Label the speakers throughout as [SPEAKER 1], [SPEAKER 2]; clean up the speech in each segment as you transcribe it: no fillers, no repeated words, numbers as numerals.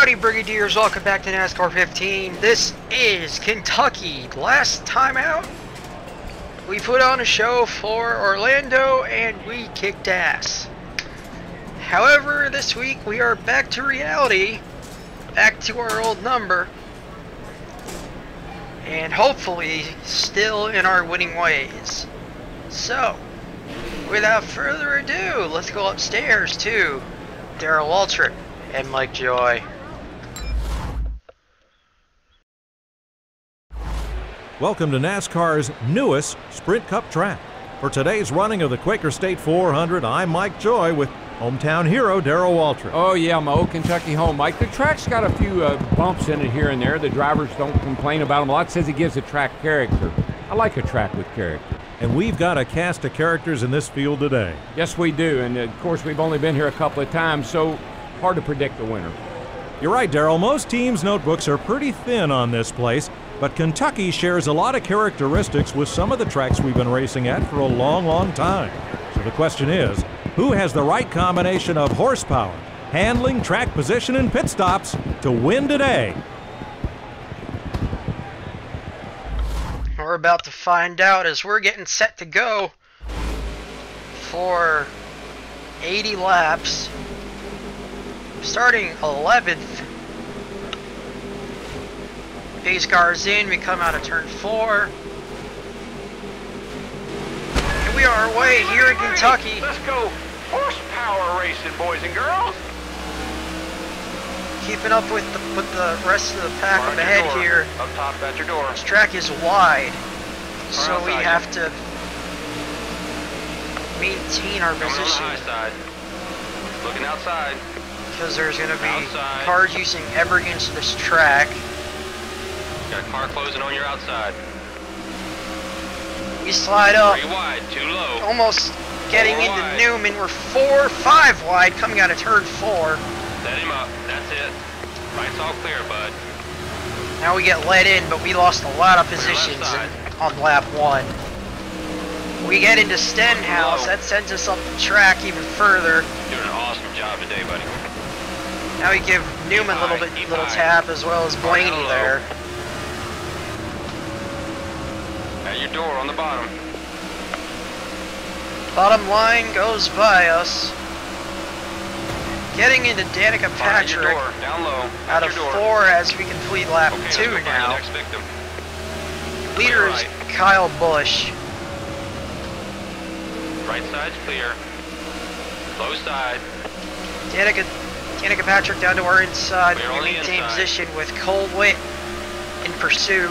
[SPEAKER 1] Howdy Brigadiers, welcome back to NASCAR 15. This is Kentucky. Last time out, we put on a show for Orlando and we kicked ass. However, this week we are back to reality, back to our old number, and hopefully still in our winning ways. So, without further ado, let's go upstairs to Darrell Waltrip and Mike Joy.
[SPEAKER 2] Welcome to NASCAR's newest Sprint Cup track. For today's running of the Quaker State 400, I'm Mike Joy with hometown hero Darrell Waltrip.
[SPEAKER 3] Oh yeah, my old Kentucky home, Mike. The track's got a few bumps in it here and there. The drivers don't complain about them a lot. Says it gives the track character. I like a track with character.
[SPEAKER 2] And we've got a cast of characters in this field today.
[SPEAKER 3] Yes, we do. And of course, we've only been here a couple of times, so hard to predict the winner.
[SPEAKER 2] You're right, Darrell. Most teams' notebooks are pretty thin on this place, but Kentucky shares a lot of characteristics with some of the tracks we've been racing at for a long, long time. So the question is, who has the right combination of horsepower, handling, track position, and pit stops to win today?
[SPEAKER 1] We're about to find out as we're getting set to go for 80 laps. Starting 11th. Pace cars in, we come out of turn 4. And we are our way here in Kentucky.
[SPEAKER 4] Let's go horsepower racing, boys and girls.
[SPEAKER 1] Keeping up with the rest of the pack up ahead here.
[SPEAKER 4] Up top at your door.
[SPEAKER 1] This track is wide, so we have to maintain our position.
[SPEAKER 4] On the high side. Looking outside.
[SPEAKER 1] Because there's going to be cars using Evergans this track.
[SPEAKER 4] Got a car closing on your outside.
[SPEAKER 1] We slide up.
[SPEAKER 4] 3 wide, 2 low.
[SPEAKER 1] Almost getting into Newman. We're 4, 5 wide coming out of turn 4.
[SPEAKER 4] Set him up. That's it. Right's all clear, bud.
[SPEAKER 1] Now we get let in, but we lost a lot of positions on lap 1. We get into Stenhouse. That sends us up the track even further.
[SPEAKER 4] Doing an awesome job today, buddy.
[SPEAKER 1] Now we give Newman a little tap as well as Blaney there.
[SPEAKER 4] At your door on the bottom.
[SPEAKER 1] Bottom line goes by us. Getting into Danica Patrick
[SPEAKER 4] down low,
[SPEAKER 1] out of 4 as we complete lap 2 now.
[SPEAKER 4] Next victim.
[SPEAKER 1] Leader is Kyle Busch.
[SPEAKER 4] Right side's clear. Low side.
[SPEAKER 1] Danica Patrick down to our inside.
[SPEAKER 4] Clear
[SPEAKER 1] We
[SPEAKER 4] on the
[SPEAKER 1] maintain
[SPEAKER 4] inside.
[SPEAKER 1] position with Cole Witt in pursuit.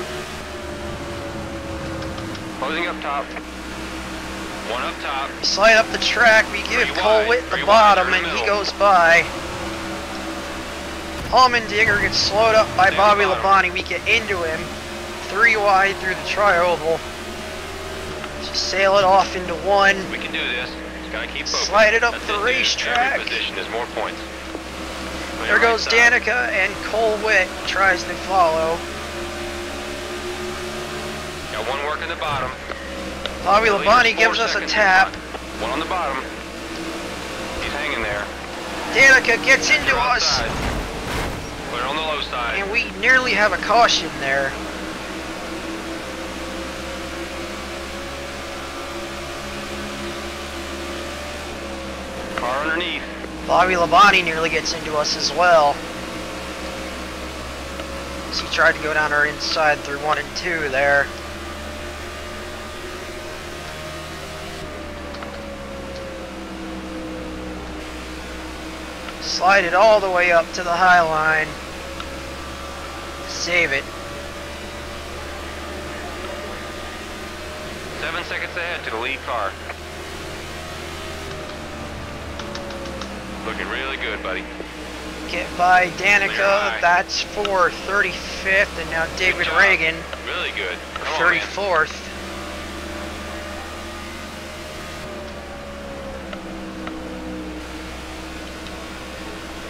[SPEAKER 4] Closing up top. 1 up top.
[SPEAKER 1] Slide up the track. We give
[SPEAKER 4] 3
[SPEAKER 1] Cole
[SPEAKER 4] wide,
[SPEAKER 1] Witt
[SPEAKER 4] 3
[SPEAKER 1] the
[SPEAKER 4] wide,
[SPEAKER 1] bottom,
[SPEAKER 4] you're in
[SPEAKER 1] and
[SPEAKER 4] the
[SPEAKER 1] he
[SPEAKER 4] middle.
[SPEAKER 1] goes by. Allmendinger gets slowed up by
[SPEAKER 4] Down
[SPEAKER 1] Bobby
[SPEAKER 4] the bottom.
[SPEAKER 1] Labonte. We get into him. 3 wide through the tri-oval. Just sail it off into 1.
[SPEAKER 4] We can do this. Just gotta keep focused.
[SPEAKER 1] Slide it up
[SPEAKER 4] That's
[SPEAKER 1] the
[SPEAKER 4] dude.
[SPEAKER 1] racetrack.
[SPEAKER 4] Every position is more points.
[SPEAKER 1] There goes Danica, and Cole Witt tries to follow.
[SPEAKER 4] Got 1 working the bottom.
[SPEAKER 1] Bobby
[SPEAKER 4] The leader's
[SPEAKER 1] Labonte
[SPEAKER 4] 4
[SPEAKER 1] gives us a
[SPEAKER 4] seconds in
[SPEAKER 1] tap.
[SPEAKER 4] front. 1 on the bottom. He's hanging there.
[SPEAKER 1] Danica gets into
[SPEAKER 4] Clear
[SPEAKER 1] us,
[SPEAKER 4] outside. Clear on the low side.
[SPEAKER 1] and we nearly have a caution there.
[SPEAKER 4] Car underneath.
[SPEAKER 1] Bobby Labonte nearly gets into us as well. So he tried to go down our inside through 1 and 2 there. Slide it all the way up to the high line. Save it.
[SPEAKER 4] 7 seconds ahead to the lead car. Looking really good, buddy.
[SPEAKER 1] Get by
[SPEAKER 4] Clear
[SPEAKER 1] Danica,
[SPEAKER 4] high.
[SPEAKER 1] that's for 35th, and now David
[SPEAKER 4] Good job.
[SPEAKER 1] Reagan,
[SPEAKER 4] Really good. Come on, man.
[SPEAKER 1] 34th.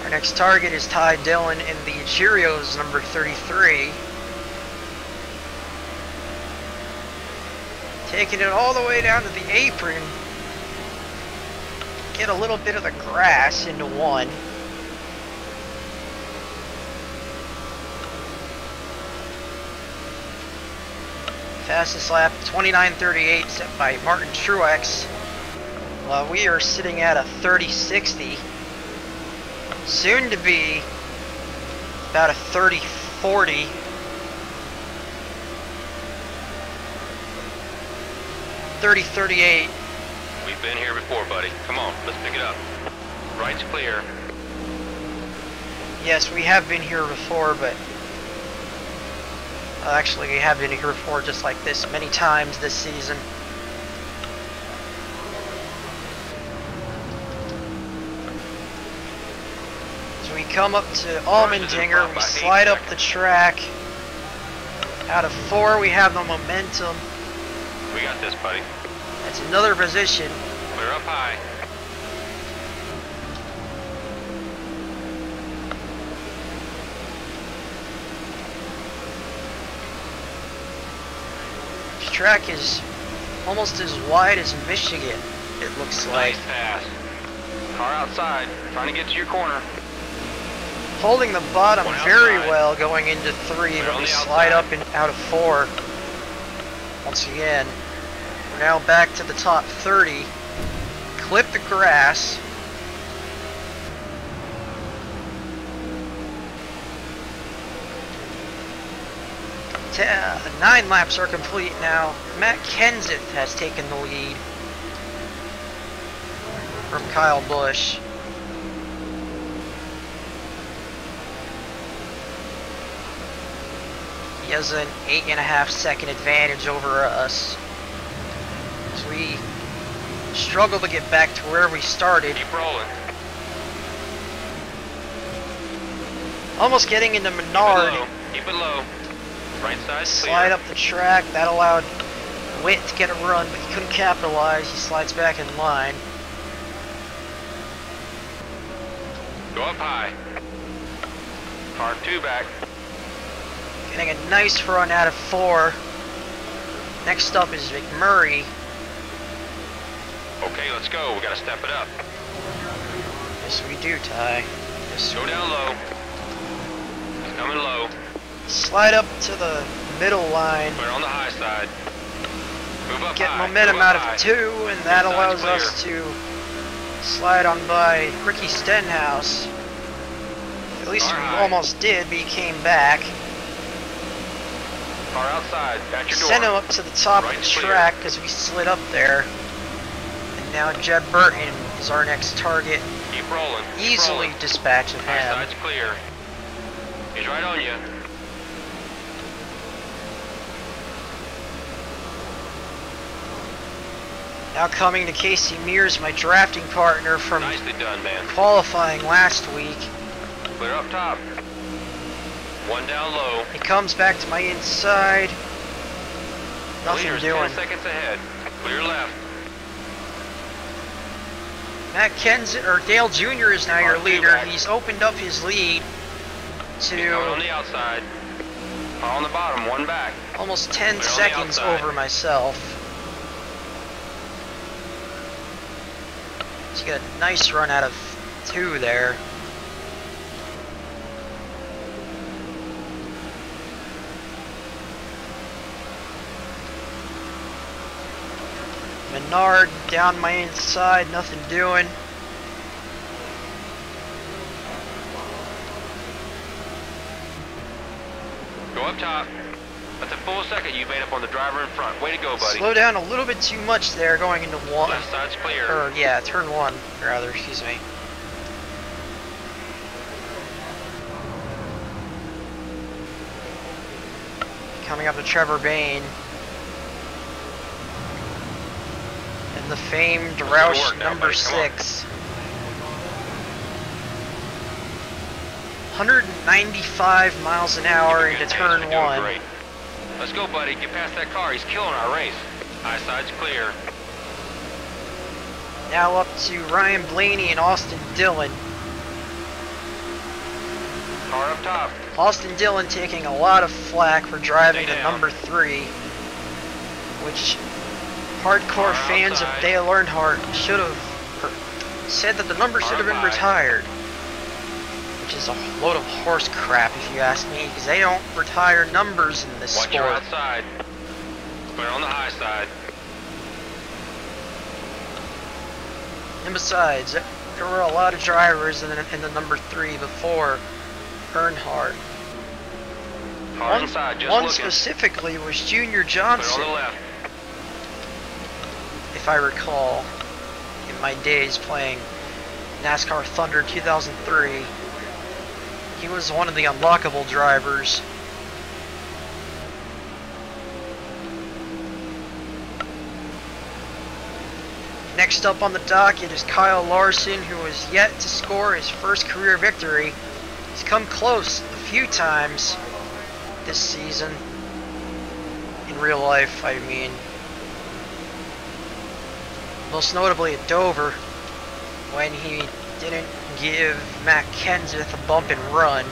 [SPEAKER 1] Our next target is Ty Dillon in the Cheerios number 33. Taking it all the way down to the apron. Get a little bit of the grass into 1. Fastest lap, 29:38, set by Martin Truex. We are sitting at a 30:60. Soon to be about a 30:40. .30:38.
[SPEAKER 4] We've been here before, buddy. Come on, let's pick it up. Right's clear.
[SPEAKER 1] Yes, we have been here before, but actually we have been here before just like this many times this season. So we come up to Allmendinger, we slide up the track. Out of 4, we have the momentum.
[SPEAKER 4] We got this, buddy.
[SPEAKER 1] That's another position.
[SPEAKER 4] We're up high.
[SPEAKER 1] This track is almost as wide as Michigan, it looks like.
[SPEAKER 4] Nice pass. Car outside, trying to get to your corner.
[SPEAKER 1] Holding the bottom
[SPEAKER 4] One
[SPEAKER 1] very
[SPEAKER 4] outside.
[SPEAKER 1] well going into 3,
[SPEAKER 4] We're
[SPEAKER 1] but
[SPEAKER 4] on
[SPEAKER 1] we
[SPEAKER 4] the
[SPEAKER 1] slide
[SPEAKER 4] outside.
[SPEAKER 1] up and out of 4. Once again, we're now back to the top 30. Clip the grass. Uh, 9 laps are complete now. Matt Kenseth has taken the lead from Kyle Busch. He has an 8.5 second advantage over us. So we struggle to get back to where we started.
[SPEAKER 4] Keep rolling.
[SPEAKER 1] Almost getting into
[SPEAKER 4] Keep it
[SPEAKER 1] Menard.
[SPEAKER 4] low. Keep it low. Right side
[SPEAKER 1] Slide
[SPEAKER 4] clear.
[SPEAKER 1] up the track. That allowed Witt to get a run, but he couldn't capitalize. He slides back in line.
[SPEAKER 4] Go up high. Car 2 back.
[SPEAKER 1] Getting a nice run out of 4. Next up is McMurray.
[SPEAKER 4] Okay, let's go. We gotta step it up.
[SPEAKER 1] Yes, we do, Ty. Yes,
[SPEAKER 4] Go down low. It's coming low.
[SPEAKER 1] slide up to the middle line.
[SPEAKER 4] We're on the high side. Move up
[SPEAKER 1] Get
[SPEAKER 4] high.
[SPEAKER 1] momentum
[SPEAKER 4] Go up
[SPEAKER 1] out
[SPEAKER 4] high.
[SPEAKER 1] of 2, and that
[SPEAKER 4] Inside's
[SPEAKER 1] allows
[SPEAKER 4] clear.
[SPEAKER 1] us to slide on by Ricky Stenhouse. At least
[SPEAKER 4] Car
[SPEAKER 1] we
[SPEAKER 4] high.
[SPEAKER 1] almost did, but he came back.
[SPEAKER 4] Car outside. At your door.
[SPEAKER 1] Sent him up to the top of the
[SPEAKER 4] Right's clear.
[SPEAKER 1] track because we slid up there. And now Jed Burton is our next target.
[SPEAKER 4] Keep rolling. Keep
[SPEAKER 1] Easily
[SPEAKER 4] rolling.
[SPEAKER 1] dispatching
[SPEAKER 4] High
[SPEAKER 1] him.
[SPEAKER 4] side's clear. He's right on you.
[SPEAKER 1] Now coming to Casey Mears, my drafting partner from
[SPEAKER 4] Nicely done, man.
[SPEAKER 1] qualifying last week.
[SPEAKER 4] Clear up top. 1 down low.
[SPEAKER 1] He comes back to my inside. Nothing
[SPEAKER 4] Leader's
[SPEAKER 1] doing.
[SPEAKER 4] 10 seconds ahead. Clear left.
[SPEAKER 1] Matt Kenseth, or Dale Jr. is now your
[SPEAKER 4] Car two
[SPEAKER 1] leader.
[SPEAKER 4] back.
[SPEAKER 1] He's opened up his lead
[SPEAKER 4] He's coming on
[SPEAKER 1] to
[SPEAKER 4] the outside. Car on the bottom. 1 back.
[SPEAKER 1] almost 10
[SPEAKER 4] Clear on the
[SPEAKER 1] seconds
[SPEAKER 4] outside.
[SPEAKER 1] over myself. He's got a nice run out of 2 there. Menard down my inside, nothing doing.
[SPEAKER 4] Go up top. That's a full second you made up on the driver in front. Way to go, buddy.
[SPEAKER 1] Slow down a little bit too much there going into 1.
[SPEAKER 4] Left side's clear.
[SPEAKER 1] Or, yeah, turn 1, rather, excuse me. Coming up to Trevor Bayne. And the famed
[SPEAKER 4] good
[SPEAKER 1] Roush
[SPEAKER 4] work now,
[SPEAKER 1] number
[SPEAKER 4] buddy. Come on.
[SPEAKER 1] 6. 195 miles an hour
[SPEAKER 4] Keep it
[SPEAKER 1] into
[SPEAKER 4] good,
[SPEAKER 1] turn
[SPEAKER 4] James. You're doing
[SPEAKER 1] 1.
[SPEAKER 4] great. Let's go, buddy. Get past that car. He's killing our race. High side's clear.
[SPEAKER 1] Now up to Ryan Blaney and Austin Dillon.
[SPEAKER 4] Car up top.
[SPEAKER 1] Austin Dillon taking a lot of flack for driving
[SPEAKER 4] Stay
[SPEAKER 1] the
[SPEAKER 4] down.
[SPEAKER 1] number 3, which hardcore
[SPEAKER 4] Car
[SPEAKER 1] fans
[SPEAKER 4] outside.
[SPEAKER 1] of Dale Earnhardt should have said that the number
[SPEAKER 4] Car
[SPEAKER 1] should have been
[SPEAKER 4] high.
[SPEAKER 1] retired, which is a load of horse crap if you ask me, because they don't retire numbers in this
[SPEAKER 4] Watch your
[SPEAKER 1] sport.
[SPEAKER 4] outside. Put it on the high side.
[SPEAKER 1] And besides, there were a lot of drivers in the number 3 before Earnhardt.
[SPEAKER 4] Hard inside, just
[SPEAKER 1] One
[SPEAKER 4] looking.
[SPEAKER 1] specifically was Junior
[SPEAKER 4] Put it
[SPEAKER 1] Johnson,
[SPEAKER 4] on the left.
[SPEAKER 1] if I recall, in my days playing NASCAR Thunder 2003. He was one of the unlockable drivers. Next up on the docket is Kyle Larson, who has yet to score his first career victory. He's come close a few times this season. In real life, I mean. Most notably at Dover, when he didn't give Matt Kenseth a bump and run,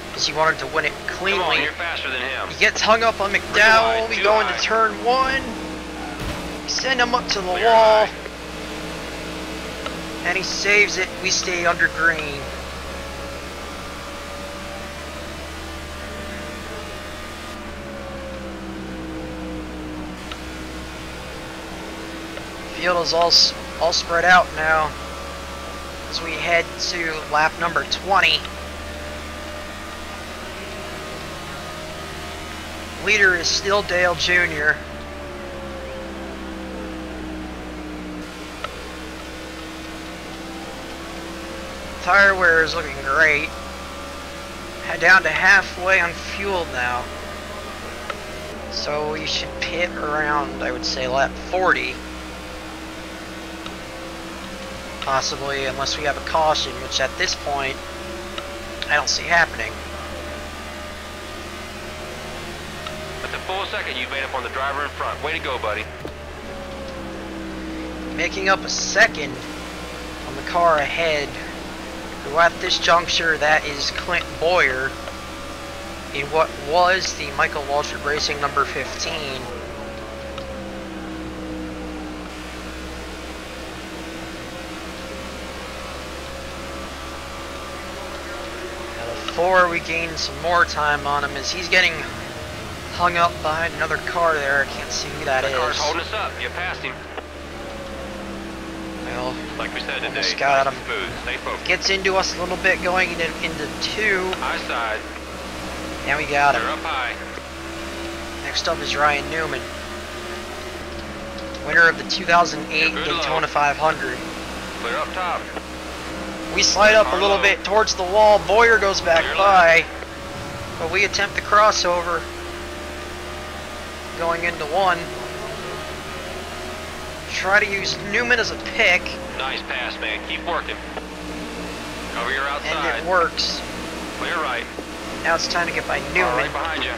[SPEAKER 1] because he wanted to win it cleanly.
[SPEAKER 4] Come on, you're faster than him.
[SPEAKER 1] He gets hung up on McDowell. We go into turn 1. Send him up to the wall. And he saves it. We stay under green. Field is all spread out now as we head to lap number 20. Leader is still Dale Jr. Tire wear is looking great. Head down to halfway on fuel now. So we should pit around, I would say, lap 40. Possibly, unless we have a caution, which at this point, I don't see happening.
[SPEAKER 4] That's a full second you made up on the driver in front. Way to go, buddy.
[SPEAKER 1] Making up a second on the car ahead, who at this juncture, that is Clint Boyer, in what was the Michael Waltrip Racing number 15. Before we gain some more time on him, as he's getting hung up behind another car there. I can't see who that is.
[SPEAKER 4] That car's holding us up. You passed him.
[SPEAKER 1] Well,
[SPEAKER 4] like we said today,
[SPEAKER 1] almost got him.
[SPEAKER 4] smooth. Stay focused.
[SPEAKER 1] Gets into us a little bit going into 2.
[SPEAKER 4] High side.
[SPEAKER 1] And we got him.
[SPEAKER 4] They're up high.
[SPEAKER 1] Next up is Ryan Newman, winner of the 2008 Daytona 500.
[SPEAKER 4] Clear up top.
[SPEAKER 1] We slide up a little bit towards the wall. Boyer goes back by, but we attempt the crossover going into 1. Try to use Newman as a pick.
[SPEAKER 4] Nice pass, man. Keep working. Cover your outside.
[SPEAKER 1] And it works.
[SPEAKER 4] Clear right.
[SPEAKER 1] Now it's time to get by Newman.
[SPEAKER 4] All right behind you.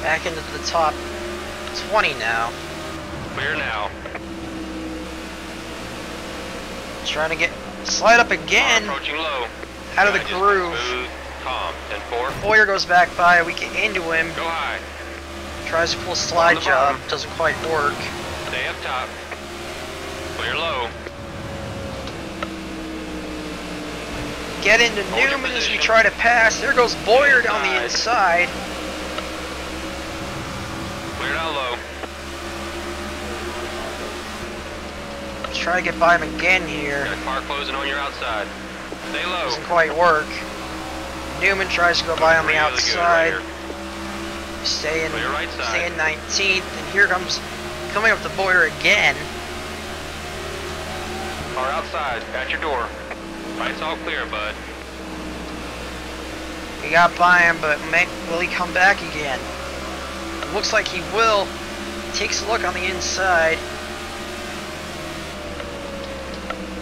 [SPEAKER 1] Back into the top 20 now.
[SPEAKER 4] Clear now.
[SPEAKER 1] Trying to get slide up again.
[SPEAKER 4] Approaching low.
[SPEAKER 1] Out of the
[SPEAKER 4] Just
[SPEAKER 1] groove.
[SPEAKER 4] Smooth, calm. 10-4.
[SPEAKER 1] Boyer goes back by. We get into him.
[SPEAKER 4] Go high.
[SPEAKER 1] Tries to pull a slide job. Doesn't quite work.
[SPEAKER 4] Stay up top. Clear low.
[SPEAKER 1] Get into Newman as we try to pass. There goes Boyer down the inside.
[SPEAKER 4] Clear down low.
[SPEAKER 1] Try to get by him again here.
[SPEAKER 4] Got a car closing on your outside. Stay low.
[SPEAKER 1] Doesn't quite work. Newman tries to go by on the outside. Stay in 19th, and here comes coming up to Boyer again.
[SPEAKER 4] Car outside, at your door. Right's all clear, bud.
[SPEAKER 1] We got by him, but will he come back again? Looks like he will. Takes a look on the inside.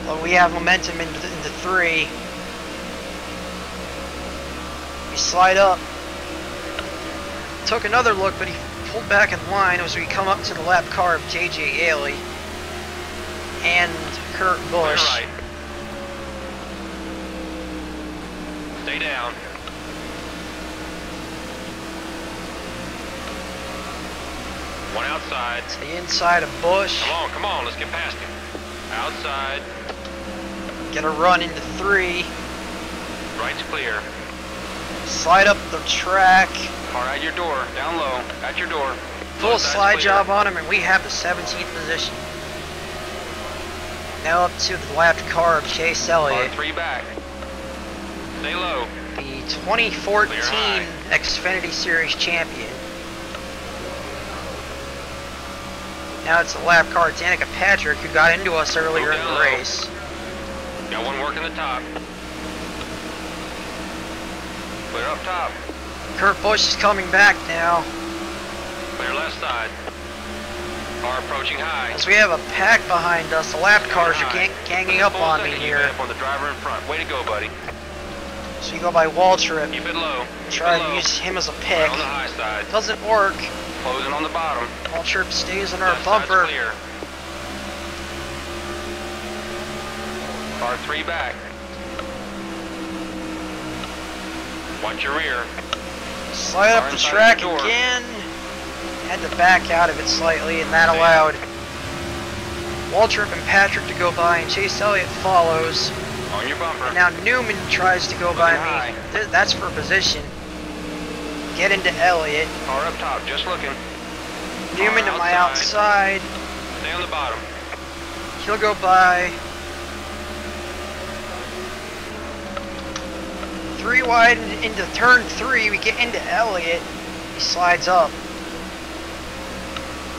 [SPEAKER 1] Well, we have momentum into 3. We slide up. Took another look, but he pulled back in line as we come up to the lap car of J.J. Ailey and Kurt Busch.
[SPEAKER 4] Right. Stay down. One outside.
[SPEAKER 1] It's the inside of Busch.
[SPEAKER 4] Come on, let's get past him. Outside.
[SPEAKER 1] Get a run into 3.
[SPEAKER 4] Right's clear.
[SPEAKER 1] Slide up the track.
[SPEAKER 4] Car at your door, down low, at your door.
[SPEAKER 1] Full
[SPEAKER 4] Both sides
[SPEAKER 1] slide
[SPEAKER 4] clear.
[SPEAKER 1] job on him, and we have the 17th position. Now up to the left car of Chase
[SPEAKER 4] Car
[SPEAKER 1] Elliott,
[SPEAKER 4] 3 back. Stay low.
[SPEAKER 1] the 2014
[SPEAKER 4] Clear high.
[SPEAKER 1] Xfinity Series champion. Now it's the lap car, Danica Patrick, who got into us earlier in the race.
[SPEAKER 4] Got one working the top. Clear up top.
[SPEAKER 1] Kurt Busch is coming back now,
[SPEAKER 4] Clear left side. Car approaching high.
[SPEAKER 1] as we have a pack behind us. The lap cars are ganging up
[SPEAKER 4] Full
[SPEAKER 1] on me
[SPEAKER 4] second, you
[SPEAKER 1] here.
[SPEAKER 4] made up on the driver in front. Way to go, buddy.
[SPEAKER 1] So you go by Waltrip,
[SPEAKER 4] Keep it low. Keep
[SPEAKER 1] try
[SPEAKER 4] it
[SPEAKER 1] to
[SPEAKER 4] low.
[SPEAKER 1] use him as a
[SPEAKER 4] Right
[SPEAKER 1] pick.
[SPEAKER 4] on the high side.
[SPEAKER 1] Doesn't work.
[SPEAKER 4] Closing on the bottom.
[SPEAKER 1] Waltrip stays on our
[SPEAKER 4] Left side's
[SPEAKER 1] bumper.
[SPEAKER 4] clear. Car 3 back. Watch your rear.
[SPEAKER 1] Slide
[SPEAKER 4] Car
[SPEAKER 1] up the
[SPEAKER 4] inside
[SPEAKER 1] track
[SPEAKER 4] your door.
[SPEAKER 1] again. Had to back out of it slightly, and that allowed Waltrip and Patrick to go by, and Chase Elliott follows.
[SPEAKER 4] On your bumper.
[SPEAKER 1] And now Newman tries to go by
[SPEAKER 4] Looking high.
[SPEAKER 1] me. That's for position. Get into Elliott.
[SPEAKER 4] Car up top, just looking.
[SPEAKER 1] Newman to my outside.
[SPEAKER 4] Stay on the bottom.
[SPEAKER 1] He'll go by. 3 wide into turn 3. We get into Elliott. He slides up.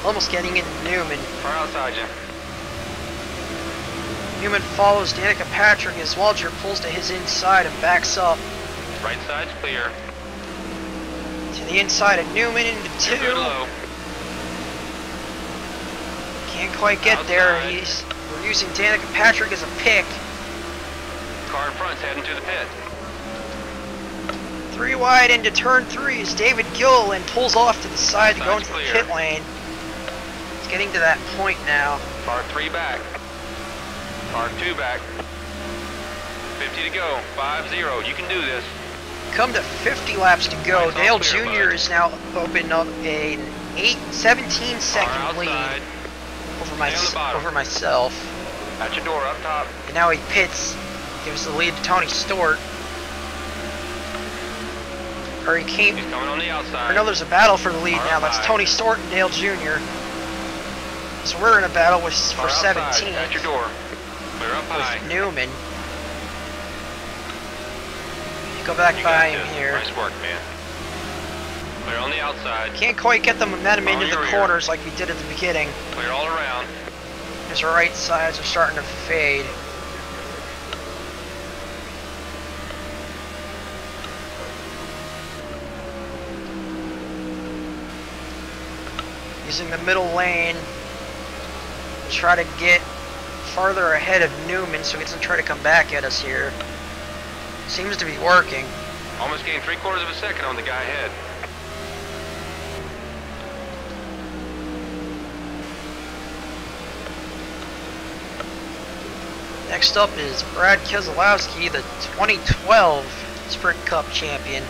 [SPEAKER 1] Almost getting into Newman.
[SPEAKER 4] Car outside you.
[SPEAKER 1] Newman follows Danica Patrick as Walter pulls to his inside and backs up
[SPEAKER 4] Right side's clear.
[SPEAKER 1] to the inside of Newman into
[SPEAKER 4] You're good
[SPEAKER 1] 2.
[SPEAKER 4] low.
[SPEAKER 1] Can't quite get there.
[SPEAKER 4] Outside.
[SPEAKER 1] We're using Danica Patrick as a pick.
[SPEAKER 4] Car in front's heading to the pit.
[SPEAKER 1] 3 wide into turn 3 as David Gilliland pulls off to the side to go into
[SPEAKER 4] Side's
[SPEAKER 1] the
[SPEAKER 4] clear.
[SPEAKER 1] pit lane. It's getting to that point now.
[SPEAKER 4] Car 3 back. Car 2 back. 50 to go. 5-0. You can do this.
[SPEAKER 1] Come to 50 laps to go.
[SPEAKER 4] Lights all
[SPEAKER 1] Dale
[SPEAKER 4] clear,
[SPEAKER 1] Jr.
[SPEAKER 4] bud.
[SPEAKER 1] is now opened up an 17
[SPEAKER 4] Car
[SPEAKER 1] second lead
[SPEAKER 4] outside. Stay on the bottom.
[SPEAKER 1] over myself.
[SPEAKER 4] At your door up top.
[SPEAKER 1] And now he pits, gives the lead to Tony Stewart. Or he came.
[SPEAKER 4] He's coming on the outside.
[SPEAKER 1] Or no, there's a battle for the lead
[SPEAKER 4] Car
[SPEAKER 1] now.
[SPEAKER 4] up
[SPEAKER 1] That's
[SPEAKER 4] high.
[SPEAKER 1] Tony Stewart and Dale Jr. So we're in a battle with
[SPEAKER 4] Car
[SPEAKER 1] for
[SPEAKER 4] outside.
[SPEAKER 1] 17
[SPEAKER 4] At your door. Clear up high.
[SPEAKER 1] with Newman. Go back
[SPEAKER 4] You
[SPEAKER 1] by
[SPEAKER 4] got
[SPEAKER 1] him
[SPEAKER 4] this.
[SPEAKER 1] here.
[SPEAKER 4] Nice work, man. Clear on the outside.
[SPEAKER 1] Can't quite get the momentum
[SPEAKER 4] On
[SPEAKER 1] into the
[SPEAKER 4] your rear.
[SPEAKER 1] corners like we did at the beginning.
[SPEAKER 4] Clear all around.
[SPEAKER 1] His right sides are starting to fade. Using the middle lane, try to get farther ahead of Newman so he doesn't try to come back at us here. Seems to be working.
[SPEAKER 4] Almost gained 3/4 of a second on the guy ahead.
[SPEAKER 1] Next up is Brad Keselowski, the 2012 Sprint Cup champion.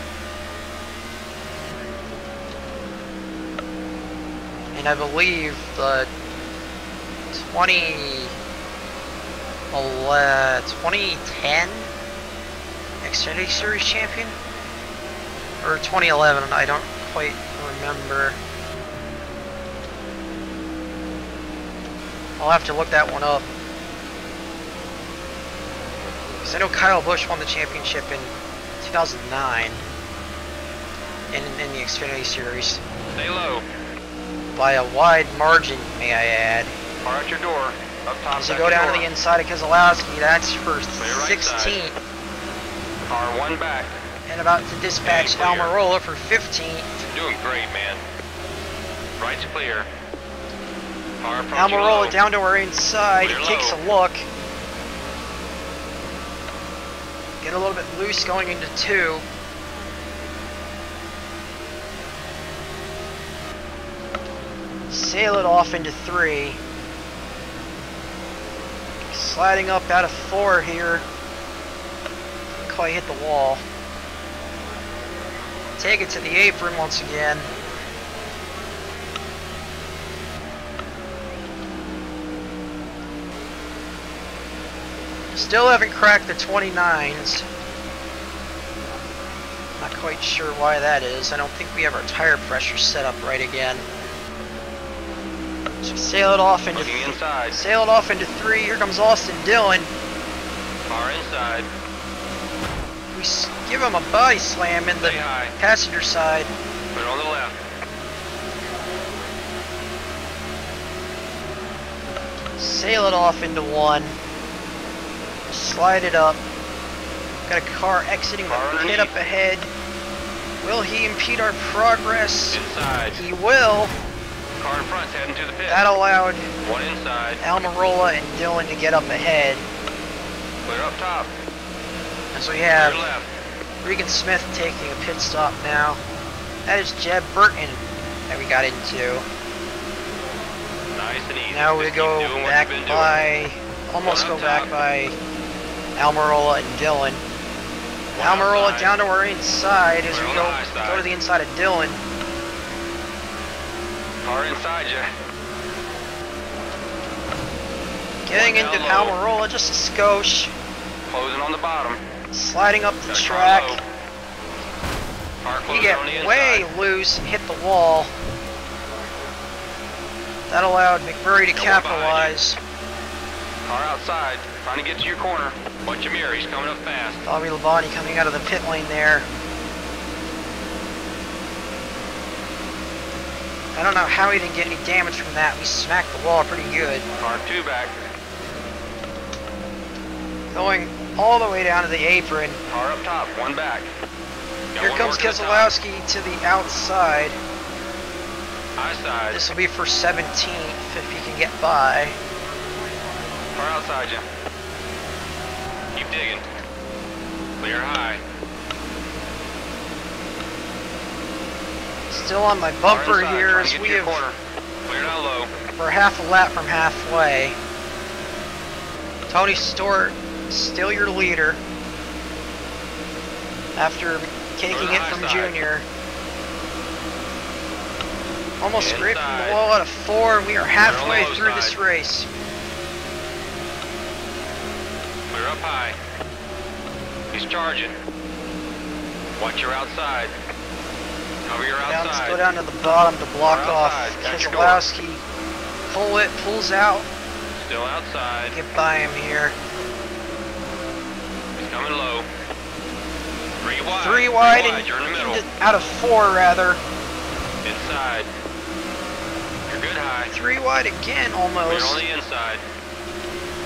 [SPEAKER 1] And I believe the 2010 Xfinity Series champion? Or 2011, I don't quite remember. I'll have to look that one up. Because I know Kyle Busch won the championship in 2009 in the Xfinity Series.
[SPEAKER 4] Stay low.
[SPEAKER 1] By a wide margin, may I add.
[SPEAKER 4] Car at your door. Up top.
[SPEAKER 1] As you
[SPEAKER 4] at
[SPEAKER 1] go
[SPEAKER 4] your
[SPEAKER 1] down
[SPEAKER 4] door.
[SPEAKER 1] to the inside of Keselowski, that's for
[SPEAKER 4] Clear right
[SPEAKER 1] 16th.
[SPEAKER 4] Car 1 back.
[SPEAKER 1] And about to dispatch
[SPEAKER 4] Clear.
[SPEAKER 1] Almirola for 15th.
[SPEAKER 4] Doing great, man. Right's clear. Car approaching
[SPEAKER 1] Almirola
[SPEAKER 4] low.
[SPEAKER 1] down to our inside.
[SPEAKER 4] Clear
[SPEAKER 1] He takes
[SPEAKER 4] low.
[SPEAKER 1] a look. Get a little bit loose going into 2. Sail it off into 3. Sliding up out of 4 here. Quite hit the wall. Take it to the apron once again. Still haven't cracked the 29s. Not quite sure why that is. I don't think we have our tire pressure set up right again. So sail it off into
[SPEAKER 4] Looking inside.
[SPEAKER 1] sail it off into 3. Here comes Austin Dillon.
[SPEAKER 4] Car inside.
[SPEAKER 1] We give him a body slam in the
[SPEAKER 4] Stay high.
[SPEAKER 1] passenger side.
[SPEAKER 4] Put it on the left.
[SPEAKER 1] Sail it off into 1. Slide it up. Got a car exiting
[SPEAKER 4] Car
[SPEAKER 1] the pit
[SPEAKER 4] underneath.
[SPEAKER 1] up ahead. Will he impede our progress?
[SPEAKER 4] Inside.
[SPEAKER 1] He will.
[SPEAKER 4] Car in front's heading to the pit.
[SPEAKER 1] That allowed
[SPEAKER 4] One inside.
[SPEAKER 1] Almirola and Dillon to get up ahead.
[SPEAKER 4] Clear up top.
[SPEAKER 1] And so we
[SPEAKER 4] Clear
[SPEAKER 1] have
[SPEAKER 4] left.
[SPEAKER 1] Regan Smith taking a pit stop now. That is Jeb Burton that we got into.
[SPEAKER 4] Nice and easy.
[SPEAKER 1] Now we
[SPEAKER 4] Just
[SPEAKER 1] go
[SPEAKER 4] keep doing what
[SPEAKER 1] back
[SPEAKER 4] you've been
[SPEAKER 1] by, almost
[SPEAKER 4] One
[SPEAKER 1] go
[SPEAKER 4] up
[SPEAKER 1] back
[SPEAKER 4] top.
[SPEAKER 1] by Almirola and Dillon.
[SPEAKER 4] One
[SPEAKER 1] Almirola
[SPEAKER 4] outside.
[SPEAKER 1] down to our inside as
[SPEAKER 4] We're
[SPEAKER 1] we
[SPEAKER 4] on
[SPEAKER 1] go,
[SPEAKER 4] the high side.
[SPEAKER 1] go to the inside of Dillon.
[SPEAKER 4] Car inside you.
[SPEAKER 1] Getting
[SPEAKER 4] One
[SPEAKER 1] into
[SPEAKER 4] down low.
[SPEAKER 1] Almirola just a skosh.
[SPEAKER 4] Closing on the bottom.
[SPEAKER 1] Sliding up the
[SPEAKER 4] Got car
[SPEAKER 1] track.
[SPEAKER 4] low. Car
[SPEAKER 1] You
[SPEAKER 4] closing
[SPEAKER 1] get
[SPEAKER 4] on the inside.
[SPEAKER 1] way loose, hit the wall. That allowed McMurray to
[SPEAKER 4] Got one behind you.
[SPEAKER 1] capitalize.
[SPEAKER 4] Car outside. Trying to get to your corner. Watch your mirror. He's coming up fast.
[SPEAKER 1] Bobby Labonte coming out of the pit lane there. I don't know how he didn't get any damage from that. We smacked the wall pretty good.
[SPEAKER 4] Car 2 back.
[SPEAKER 1] Going all the way down to the apron.
[SPEAKER 4] Car up top. 1 back. Got
[SPEAKER 1] Here
[SPEAKER 4] one
[SPEAKER 1] comes
[SPEAKER 4] more to the top.
[SPEAKER 1] Keselowski to the outside.
[SPEAKER 4] High side.
[SPEAKER 1] This will be for 17th if he can get by.
[SPEAKER 4] Car outside you. Keep digging. Clear high.
[SPEAKER 1] Still on my
[SPEAKER 4] Car
[SPEAKER 1] bumper
[SPEAKER 4] inside,
[SPEAKER 1] here
[SPEAKER 4] trying to
[SPEAKER 1] as
[SPEAKER 4] get
[SPEAKER 1] we
[SPEAKER 4] to your
[SPEAKER 1] have,
[SPEAKER 4] corner. Clear down low.
[SPEAKER 1] we're half a lap from halfway. Tony Stewart, still your leader. After taking
[SPEAKER 4] the
[SPEAKER 1] it
[SPEAKER 4] high
[SPEAKER 1] from
[SPEAKER 4] side.
[SPEAKER 1] Junior. Almost scraped from
[SPEAKER 4] Inside.
[SPEAKER 1] the wall out of 4, and we are halfway
[SPEAKER 4] low
[SPEAKER 1] through this
[SPEAKER 4] side.
[SPEAKER 1] race.
[SPEAKER 4] Clear up high. He's charging. Watch your outside. Cover your
[SPEAKER 1] Now let's
[SPEAKER 4] outside.
[SPEAKER 1] go down to the bottom to block
[SPEAKER 4] Car
[SPEAKER 1] off
[SPEAKER 4] outside. Got your door.
[SPEAKER 1] Keselowski. Pull it, pulls out.
[SPEAKER 4] Still outside.
[SPEAKER 1] Get by him here.
[SPEAKER 4] He's coming low. 3 wide.
[SPEAKER 1] 3 wide and
[SPEAKER 4] You're in the middle.
[SPEAKER 1] out of 4 rather.
[SPEAKER 4] Inside. You're good high.
[SPEAKER 1] 3 wide again
[SPEAKER 4] Clear on
[SPEAKER 1] almost.
[SPEAKER 4] the inside.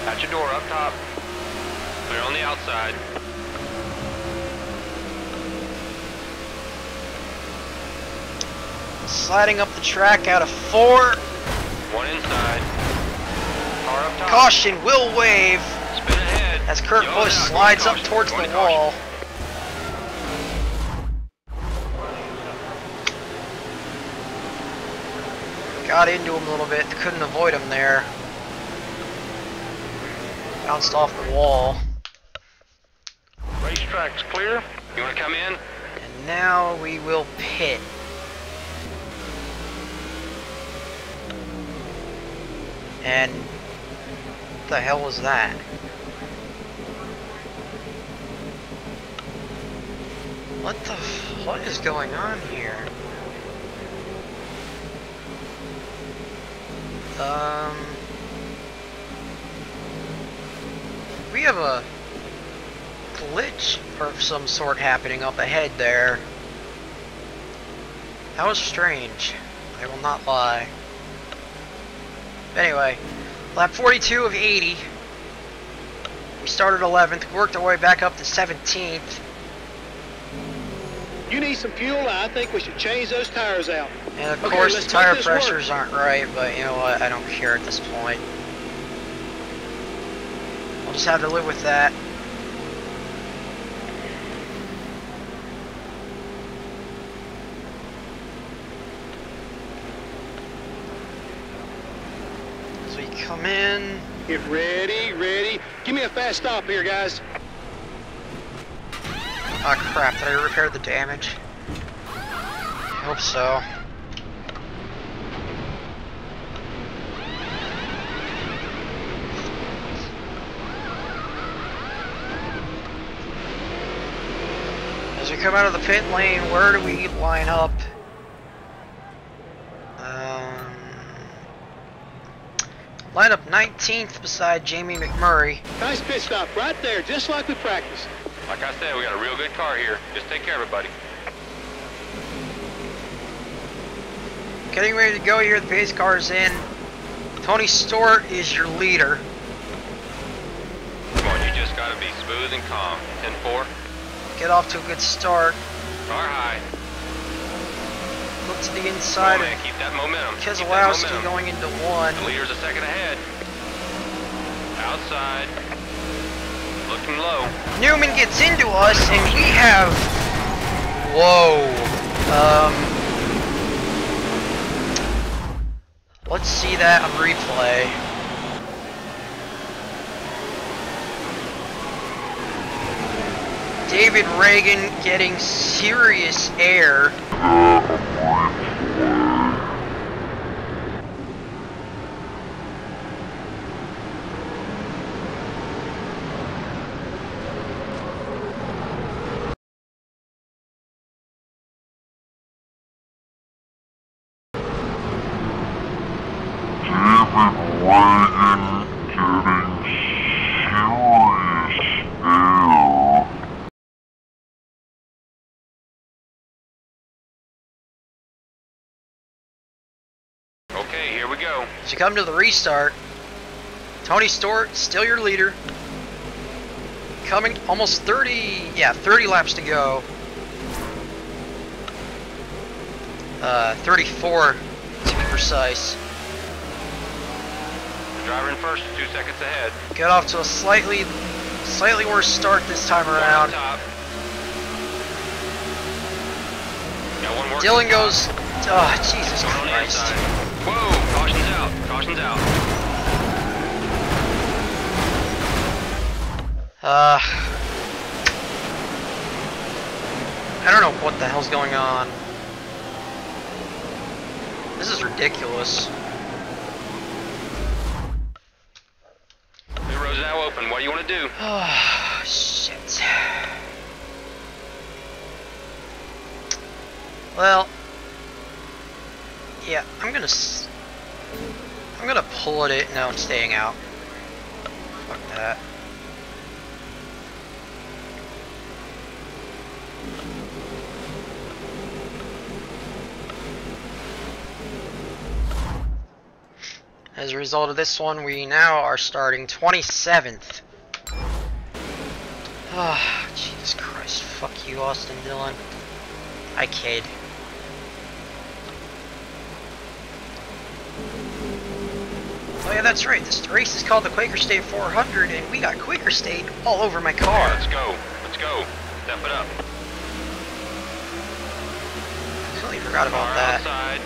[SPEAKER 4] At your door up top. Clear on the outside.
[SPEAKER 1] Sliding up the track out of 4.
[SPEAKER 4] 1 inside. Car up top.
[SPEAKER 1] Caution will wave
[SPEAKER 4] Spin ahead.
[SPEAKER 1] as Kurt
[SPEAKER 4] Yo,
[SPEAKER 1] Busch
[SPEAKER 4] now,
[SPEAKER 1] slides
[SPEAKER 4] going
[SPEAKER 1] up
[SPEAKER 4] to
[SPEAKER 1] towards
[SPEAKER 4] caution,
[SPEAKER 1] the
[SPEAKER 4] going to
[SPEAKER 1] wall. Got into him a little bit, couldn't avoid him there. Bounced off the wall.
[SPEAKER 4] Racetrack's clear. You want to come in?
[SPEAKER 1] And now we will pit. And what the hell was that? What is going on here? We have a glitch of some sort happening up ahead there. That was strange. I will not lie. Anyway, lap 42 of 80. We started 11th, worked our way back up to 17th.
[SPEAKER 5] You need some fuel. I think we should change those tires out.
[SPEAKER 1] And of
[SPEAKER 5] Okay,
[SPEAKER 1] course the
[SPEAKER 5] let's
[SPEAKER 1] tire
[SPEAKER 5] make this work.
[SPEAKER 1] pressures aren't right, but you know what, I don't care at this point. I'll just have to live with that. As we come in,
[SPEAKER 5] Get ready, ready. Give me a fast stop here, guys.
[SPEAKER 1] oh crap, did I repair the damage? I hope so. As we come out of the pit lane, where do we line up? Line up 19th beside Jamie McMurray.
[SPEAKER 5] Nice pit stop right there, just like we practiced.
[SPEAKER 4] Like I said, we got a real good car here. Just take care of it, buddy.
[SPEAKER 1] Getting ready to go here, the pace car is in. Tony Stewart is your leader.
[SPEAKER 4] Come on, you just gotta be smooth and calm. 10-4.
[SPEAKER 1] Get off to a good start.
[SPEAKER 4] Car high.
[SPEAKER 1] Look to the
[SPEAKER 4] Come
[SPEAKER 1] inside
[SPEAKER 4] on, man,
[SPEAKER 1] of
[SPEAKER 4] keep that momentum. Keep that
[SPEAKER 1] Keselowski
[SPEAKER 4] momentum.
[SPEAKER 1] going into one.
[SPEAKER 4] The leader's a second ahead. Outside. Looking low.
[SPEAKER 1] Newman gets into us, and we have... Whoa. Let's see that on replay. David Reagan getting serious air.
[SPEAKER 4] Okay, here we go.
[SPEAKER 1] As you come to the restart, Tony Stewart, still your leader. Coming almost 30 laps to go. 34 to be precise.
[SPEAKER 4] The driver in first, 2 seconds ahead.
[SPEAKER 1] Get off to a slightly worse start this time
[SPEAKER 4] One
[SPEAKER 1] around.
[SPEAKER 4] on top. Got one working
[SPEAKER 1] Dylan
[SPEAKER 4] on top.
[SPEAKER 1] goes, oh Jesus
[SPEAKER 4] Going on the
[SPEAKER 1] Christ.
[SPEAKER 4] inside. Whoa, caution's out, caution's out.
[SPEAKER 1] I don't know what the hell's going on. This is ridiculous.
[SPEAKER 4] The road's now open, what do you want to do?
[SPEAKER 1] Oh, shit. Well, yeah, I'm gonna pull it. No, I'm staying out. Fuck that. As a result of this one, we now are starting 27th. Ah, oh, Jesus Christ. Fuck you, Austin Dillon. I kid. Oh yeah, that's right. This race is called the Quaker State 400, and we got Quaker State all over my car.
[SPEAKER 4] Okay, let's go. Let's go. Step it up.
[SPEAKER 1] Completely forgot about
[SPEAKER 4] Car
[SPEAKER 1] that.
[SPEAKER 4] outside.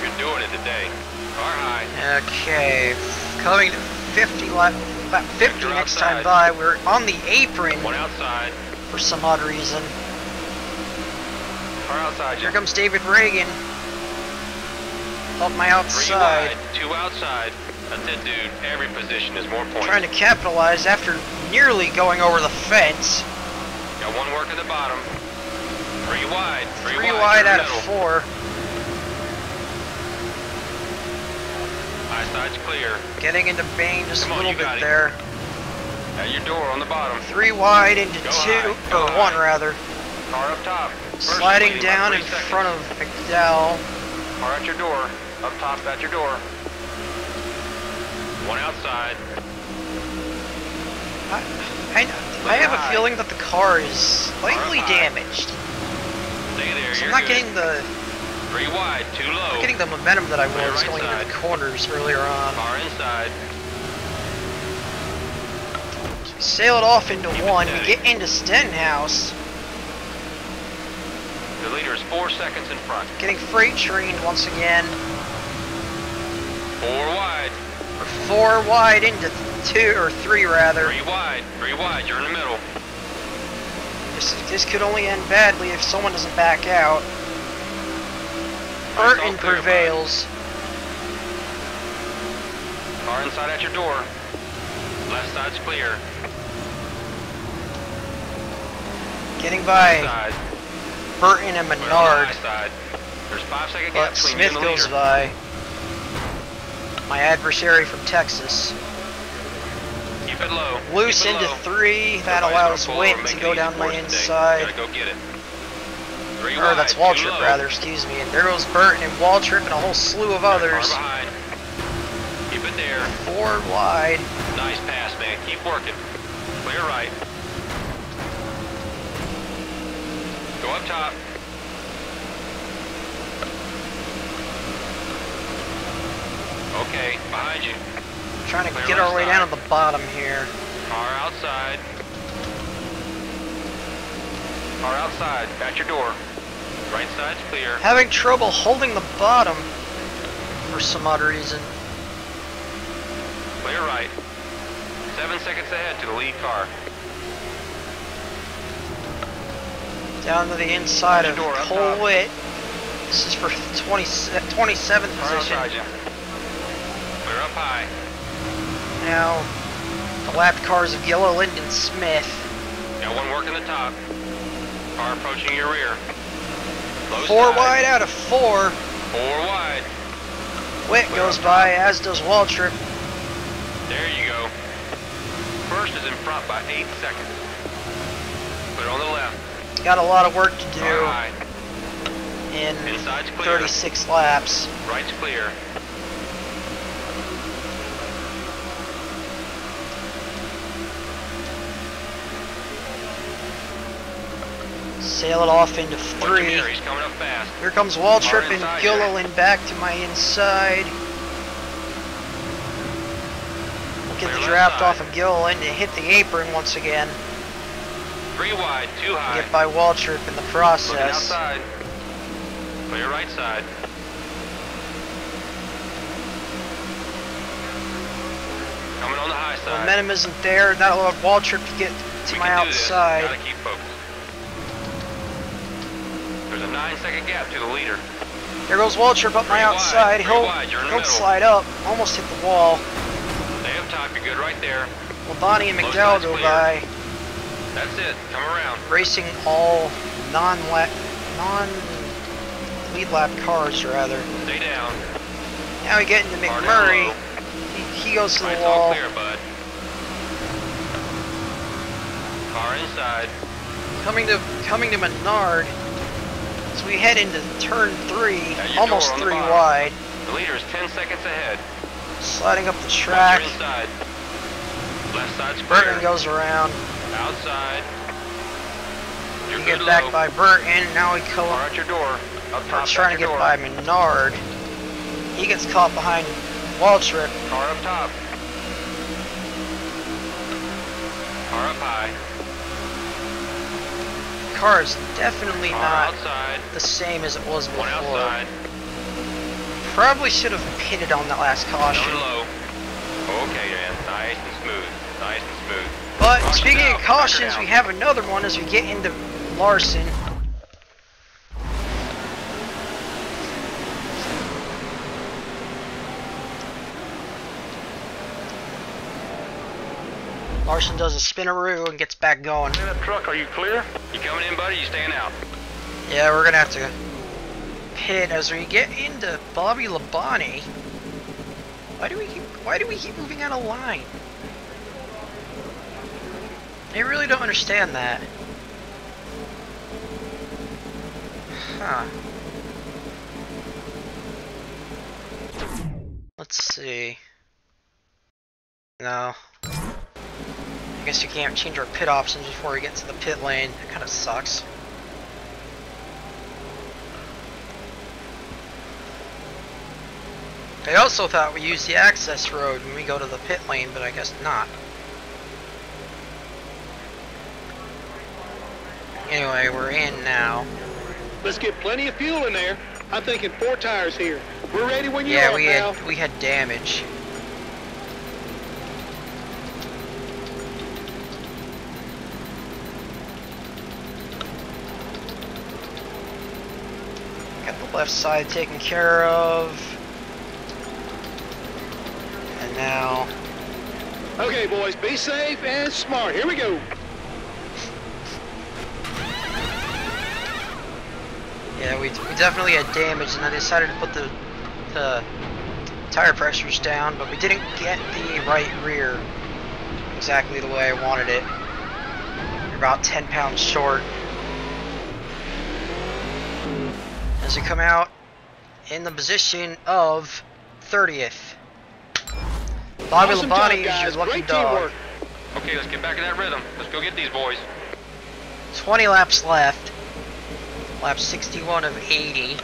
[SPEAKER 4] You're doing it today. Car high.
[SPEAKER 1] Okay, coming to 50 lap, about 50
[SPEAKER 4] You're
[SPEAKER 1] next
[SPEAKER 4] outside.
[SPEAKER 1] time by. We're on the apron
[SPEAKER 4] One outside.
[SPEAKER 1] for some odd reason.
[SPEAKER 4] Car outside.
[SPEAKER 1] Here comes David Reagan. Up my
[SPEAKER 4] 3
[SPEAKER 1] outside.
[SPEAKER 4] wide, 2 outside. That's it, dude. Every position is more points.
[SPEAKER 1] Trying to capitalize after nearly going over the fence.
[SPEAKER 4] Got one work at the bottom. 3 wide.
[SPEAKER 1] 3 wide
[SPEAKER 4] you're
[SPEAKER 1] out of
[SPEAKER 4] middle.
[SPEAKER 1] 4.
[SPEAKER 4] High side's clear.
[SPEAKER 1] Getting into Bane just
[SPEAKER 4] Come
[SPEAKER 1] a
[SPEAKER 4] on,
[SPEAKER 1] little
[SPEAKER 4] you
[SPEAKER 1] bit
[SPEAKER 4] got it.
[SPEAKER 1] there.
[SPEAKER 4] At your door on the bottom.
[SPEAKER 1] 3 wide into
[SPEAKER 4] Go
[SPEAKER 1] 2,
[SPEAKER 4] high, go
[SPEAKER 1] or
[SPEAKER 4] high.
[SPEAKER 1] 1 rather.
[SPEAKER 4] Car up top. First
[SPEAKER 1] Sliding
[SPEAKER 4] leading by
[SPEAKER 1] down
[SPEAKER 4] 3
[SPEAKER 1] in
[SPEAKER 4] seconds.
[SPEAKER 1] front of McDowell.
[SPEAKER 4] Car at your door. Up top at your door. 1 outside.
[SPEAKER 1] I have a feeling that the car is slightly
[SPEAKER 4] Car high.
[SPEAKER 1] damaged.
[SPEAKER 4] Stay there.
[SPEAKER 1] So
[SPEAKER 4] You're
[SPEAKER 1] I'm not
[SPEAKER 4] good.
[SPEAKER 1] getting the
[SPEAKER 4] 3 wide. 2 low.
[SPEAKER 1] getting the momentum that I
[SPEAKER 4] Clear
[SPEAKER 1] was
[SPEAKER 4] right
[SPEAKER 1] going into
[SPEAKER 4] side.
[SPEAKER 1] the corners earlier on.
[SPEAKER 4] Car inside.
[SPEAKER 1] Sail it off into
[SPEAKER 4] Keep it
[SPEAKER 1] 1. We
[SPEAKER 4] steady.
[SPEAKER 1] get into Stenhouse.
[SPEAKER 4] The leader is 4 seconds in front.
[SPEAKER 1] Getting freight trained once again.
[SPEAKER 4] 4 wide.
[SPEAKER 1] We're 4 wide into 2 or 3 rather.
[SPEAKER 4] 3 wide. 3 wide. You're in the middle.
[SPEAKER 1] This could only end badly if someone doesn't back out.
[SPEAKER 4] It's all
[SPEAKER 1] Burton
[SPEAKER 4] clear,
[SPEAKER 1] prevails.
[SPEAKER 4] Car inside at your door. Left side's clear.
[SPEAKER 1] Getting by
[SPEAKER 4] Side.
[SPEAKER 1] Burton and
[SPEAKER 4] Clear on the
[SPEAKER 1] Menard,
[SPEAKER 4] high side. There's 5 second gap
[SPEAKER 1] but
[SPEAKER 4] between you
[SPEAKER 1] Smith
[SPEAKER 4] and the
[SPEAKER 1] goes
[SPEAKER 4] leader.
[SPEAKER 1] by. My adversary from Texas.
[SPEAKER 4] Keep it low.
[SPEAKER 1] Loose
[SPEAKER 4] Keep it
[SPEAKER 1] into
[SPEAKER 4] low.
[SPEAKER 1] 3. That
[SPEAKER 4] Everybody's
[SPEAKER 1] allows
[SPEAKER 4] gonna pull
[SPEAKER 1] Witt
[SPEAKER 4] over, make
[SPEAKER 1] to
[SPEAKER 4] it
[SPEAKER 1] go
[SPEAKER 4] easy
[SPEAKER 1] down
[SPEAKER 4] for
[SPEAKER 1] my
[SPEAKER 4] us today.
[SPEAKER 1] inside.
[SPEAKER 4] Gotta go get it. 3
[SPEAKER 1] Or
[SPEAKER 4] wide,
[SPEAKER 1] that's
[SPEAKER 4] too
[SPEAKER 1] Waltrip
[SPEAKER 4] low.
[SPEAKER 1] rather, excuse me. And there goes Burton and Waltrip and a whole slew of
[SPEAKER 4] Far
[SPEAKER 1] others.
[SPEAKER 4] behind. Keep it there.
[SPEAKER 1] 4 wide.
[SPEAKER 4] Nice pass, man. Keep working. Clear right. Go up top. Okay, behind you.
[SPEAKER 1] Trying to
[SPEAKER 4] Clear
[SPEAKER 1] get
[SPEAKER 4] left
[SPEAKER 1] our way
[SPEAKER 4] side.
[SPEAKER 1] down to the bottom here.
[SPEAKER 4] Car outside. Car outside. At your door. Right side's clear.
[SPEAKER 1] Having trouble holding the bottom for some odd reason.
[SPEAKER 4] Clear right. 7 seconds ahead to the lead car.
[SPEAKER 1] Down to the inside of
[SPEAKER 4] Door, up
[SPEAKER 1] Cole
[SPEAKER 4] top.
[SPEAKER 1] Witt. This is for 27th
[SPEAKER 4] Car
[SPEAKER 1] position.
[SPEAKER 4] outside you. Clear up high.
[SPEAKER 1] Now, the lapped cars of Yellow Linden Smith.
[SPEAKER 4] Got one working the top. Car approaching your rear. Low
[SPEAKER 1] 4
[SPEAKER 4] side.
[SPEAKER 1] wide out of 4.
[SPEAKER 4] 4 wide.
[SPEAKER 1] Witt goes by, as does Waltrip.
[SPEAKER 4] There you go. First is in front by 8 seconds. Clear on the left.
[SPEAKER 1] Got a lot of work to
[SPEAKER 4] Car
[SPEAKER 1] do
[SPEAKER 4] high.
[SPEAKER 1] in
[SPEAKER 4] Inside's clear.
[SPEAKER 1] 36 laps.
[SPEAKER 4] Right's clear.
[SPEAKER 1] Sail it off into
[SPEAKER 4] Watch him
[SPEAKER 1] 3.
[SPEAKER 4] here. He's coming up fast.
[SPEAKER 1] Here comes Waltrip
[SPEAKER 4] Car
[SPEAKER 1] and
[SPEAKER 4] inside
[SPEAKER 1] Gilliland back to my inside. We'll get
[SPEAKER 4] Clear
[SPEAKER 1] the
[SPEAKER 4] left
[SPEAKER 1] draft
[SPEAKER 4] side.
[SPEAKER 1] off of Gilliland and hit the apron once again.
[SPEAKER 4] 3 wide. 2 high.
[SPEAKER 1] Get by Waltrip in the
[SPEAKER 4] Looking
[SPEAKER 1] process.
[SPEAKER 4] outside. Clear right side. Coming on the high side.
[SPEAKER 1] Momentum isn't there. Not allowed Waltrip to get to
[SPEAKER 4] We
[SPEAKER 1] my
[SPEAKER 4] can do this.
[SPEAKER 1] outside.
[SPEAKER 4] Gotta keep focused. There's a 9 second gap to the leader.
[SPEAKER 1] There goes Waltrip up my
[SPEAKER 4] 3 wide,
[SPEAKER 1] outside.
[SPEAKER 4] 3 wide, you're in the
[SPEAKER 1] He'll
[SPEAKER 4] middle.
[SPEAKER 1] slide up. Almost hit the wall.
[SPEAKER 4] Stay up top. You're good right there.
[SPEAKER 1] Labonte and
[SPEAKER 4] Low
[SPEAKER 1] McDowell
[SPEAKER 4] side's
[SPEAKER 1] go
[SPEAKER 4] clear.
[SPEAKER 1] by.
[SPEAKER 4] That's it. Come around.
[SPEAKER 1] Racing all non-lead lap cars, rather.
[SPEAKER 4] Stay down.
[SPEAKER 1] Now we get into
[SPEAKER 4] Car down
[SPEAKER 1] McMurray.
[SPEAKER 4] low.
[SPEAKER 1] He goes to the
[SPEAKER 4] Right's all
[SPEAKER 1] wall.
[SPEAKER 4] clear, bud. Car inside.
[SPEAKER 1] Coming to Menard. As we head into turn 3,
[SPEAKER 4] At your
[SPEAKER 1] almost
[SPEAKER 4] door on the
[SPEAKER 1] 3
[SPEAKER 4] bottom.
[SPEAKER 1] wide.
[SPEAKER 4] The leader is 10 seconds ahead.
[SPEAKER 1] Sliding up the
[SPEAKER 4] Watch
[SPEAKER 1] track.
[SPEAKER 4] your inside. Left side's clear.
[SPEAKER 1] Burton goes around.
[SPEAKER 4] Outside. You're
[SPEAKER 1] We
[SPEAKER 4] good
[SPEAKER 1] get back
[SPEAKER 4] low.
[SPEAKER 1] by Burton. Now we come
[SPEAKER 4] Car at your door. Up top.
[SPEAKER 1] We're trying to get by Menard. He gets caught behind Waltrip.
[SPEAKER 4] Car up top. Car up high.
[SPEAKER 1] Car is definitely
[SPEAKER 4] Car
[SPEAKER 1] not
[SPEAKER 4] outside.
[SPEAKER 1] the same as it was
[SPEAKER 4] One
[SPEAKER 1] before.
[SPEAKER 4] outside.
[SPEAKER 1] Probably should have pitted on that last caution.
[SPEAKER 4] Down low. Okay, man. Nice and smooth. Nice and smooth.
[SPEAKER 1] But
[SPEAKER 4] Caution
[SPEAKER 1] speaking
[SPEAKER 4] out.
[SPEAKER 1] of cautions,
[SPEAKER 4] Back her
[SPEAKER 1] we
[SPEAKER 4] down.
[SPEAKER 1] have another one as we get into Larson. Larson does a spinaroo and gets back going.
[SPEAKER 4] That truck, are you clear? You coming in, buddy? You staying out?
[SPEAKER 1] Yeah, we're gonna have to pit as we get into Bobby Labonte. Why do we keep moving out of line? I really don't understand that. Huh. Let's see. No. I guess you can't change our pit options before we get to the pit lane. That kind of sucks. I also thought we used the access road when we go to the pit lane, but I guess not. Anyway, we're in now.
[SPEAKER 5] Let's get plenty of fuel in there. I'm thinking 4 tires here. We're ready when you
[SPEAKER 1] Yeah,
[SPEAKER 5] are, pal.
[SPEAKER 1] we had damage. Got the left side taken care of. And now
[SPEAKER 5] Okay, boys, be safe and smart. Here we go.
[SPEAKER 1] we definitely had damage, and I decided to put the tire pressures down, but we didn't get the right rear exactly the way I wanted it. We're about 10 pounds short. As we come out in the position of 30th. Bobby
[SPEAKER 5] Awesome
[SPEAKER 1] Labonte
[SPEAKER 5] job,
[SPEAKER 1] is your
[SPEAKER 5] guys.
[SPEAKER 1] lucky
[SPEAKER 5] Great
[SPEAKER 1] dog.
[SPEAKER 5] teamwork.
[SPEAKER 4] Okay, let's get back in that rhythm. Let's go get these boys.
[SPEAKER 1] 20 laps left. Lap 61 of 80.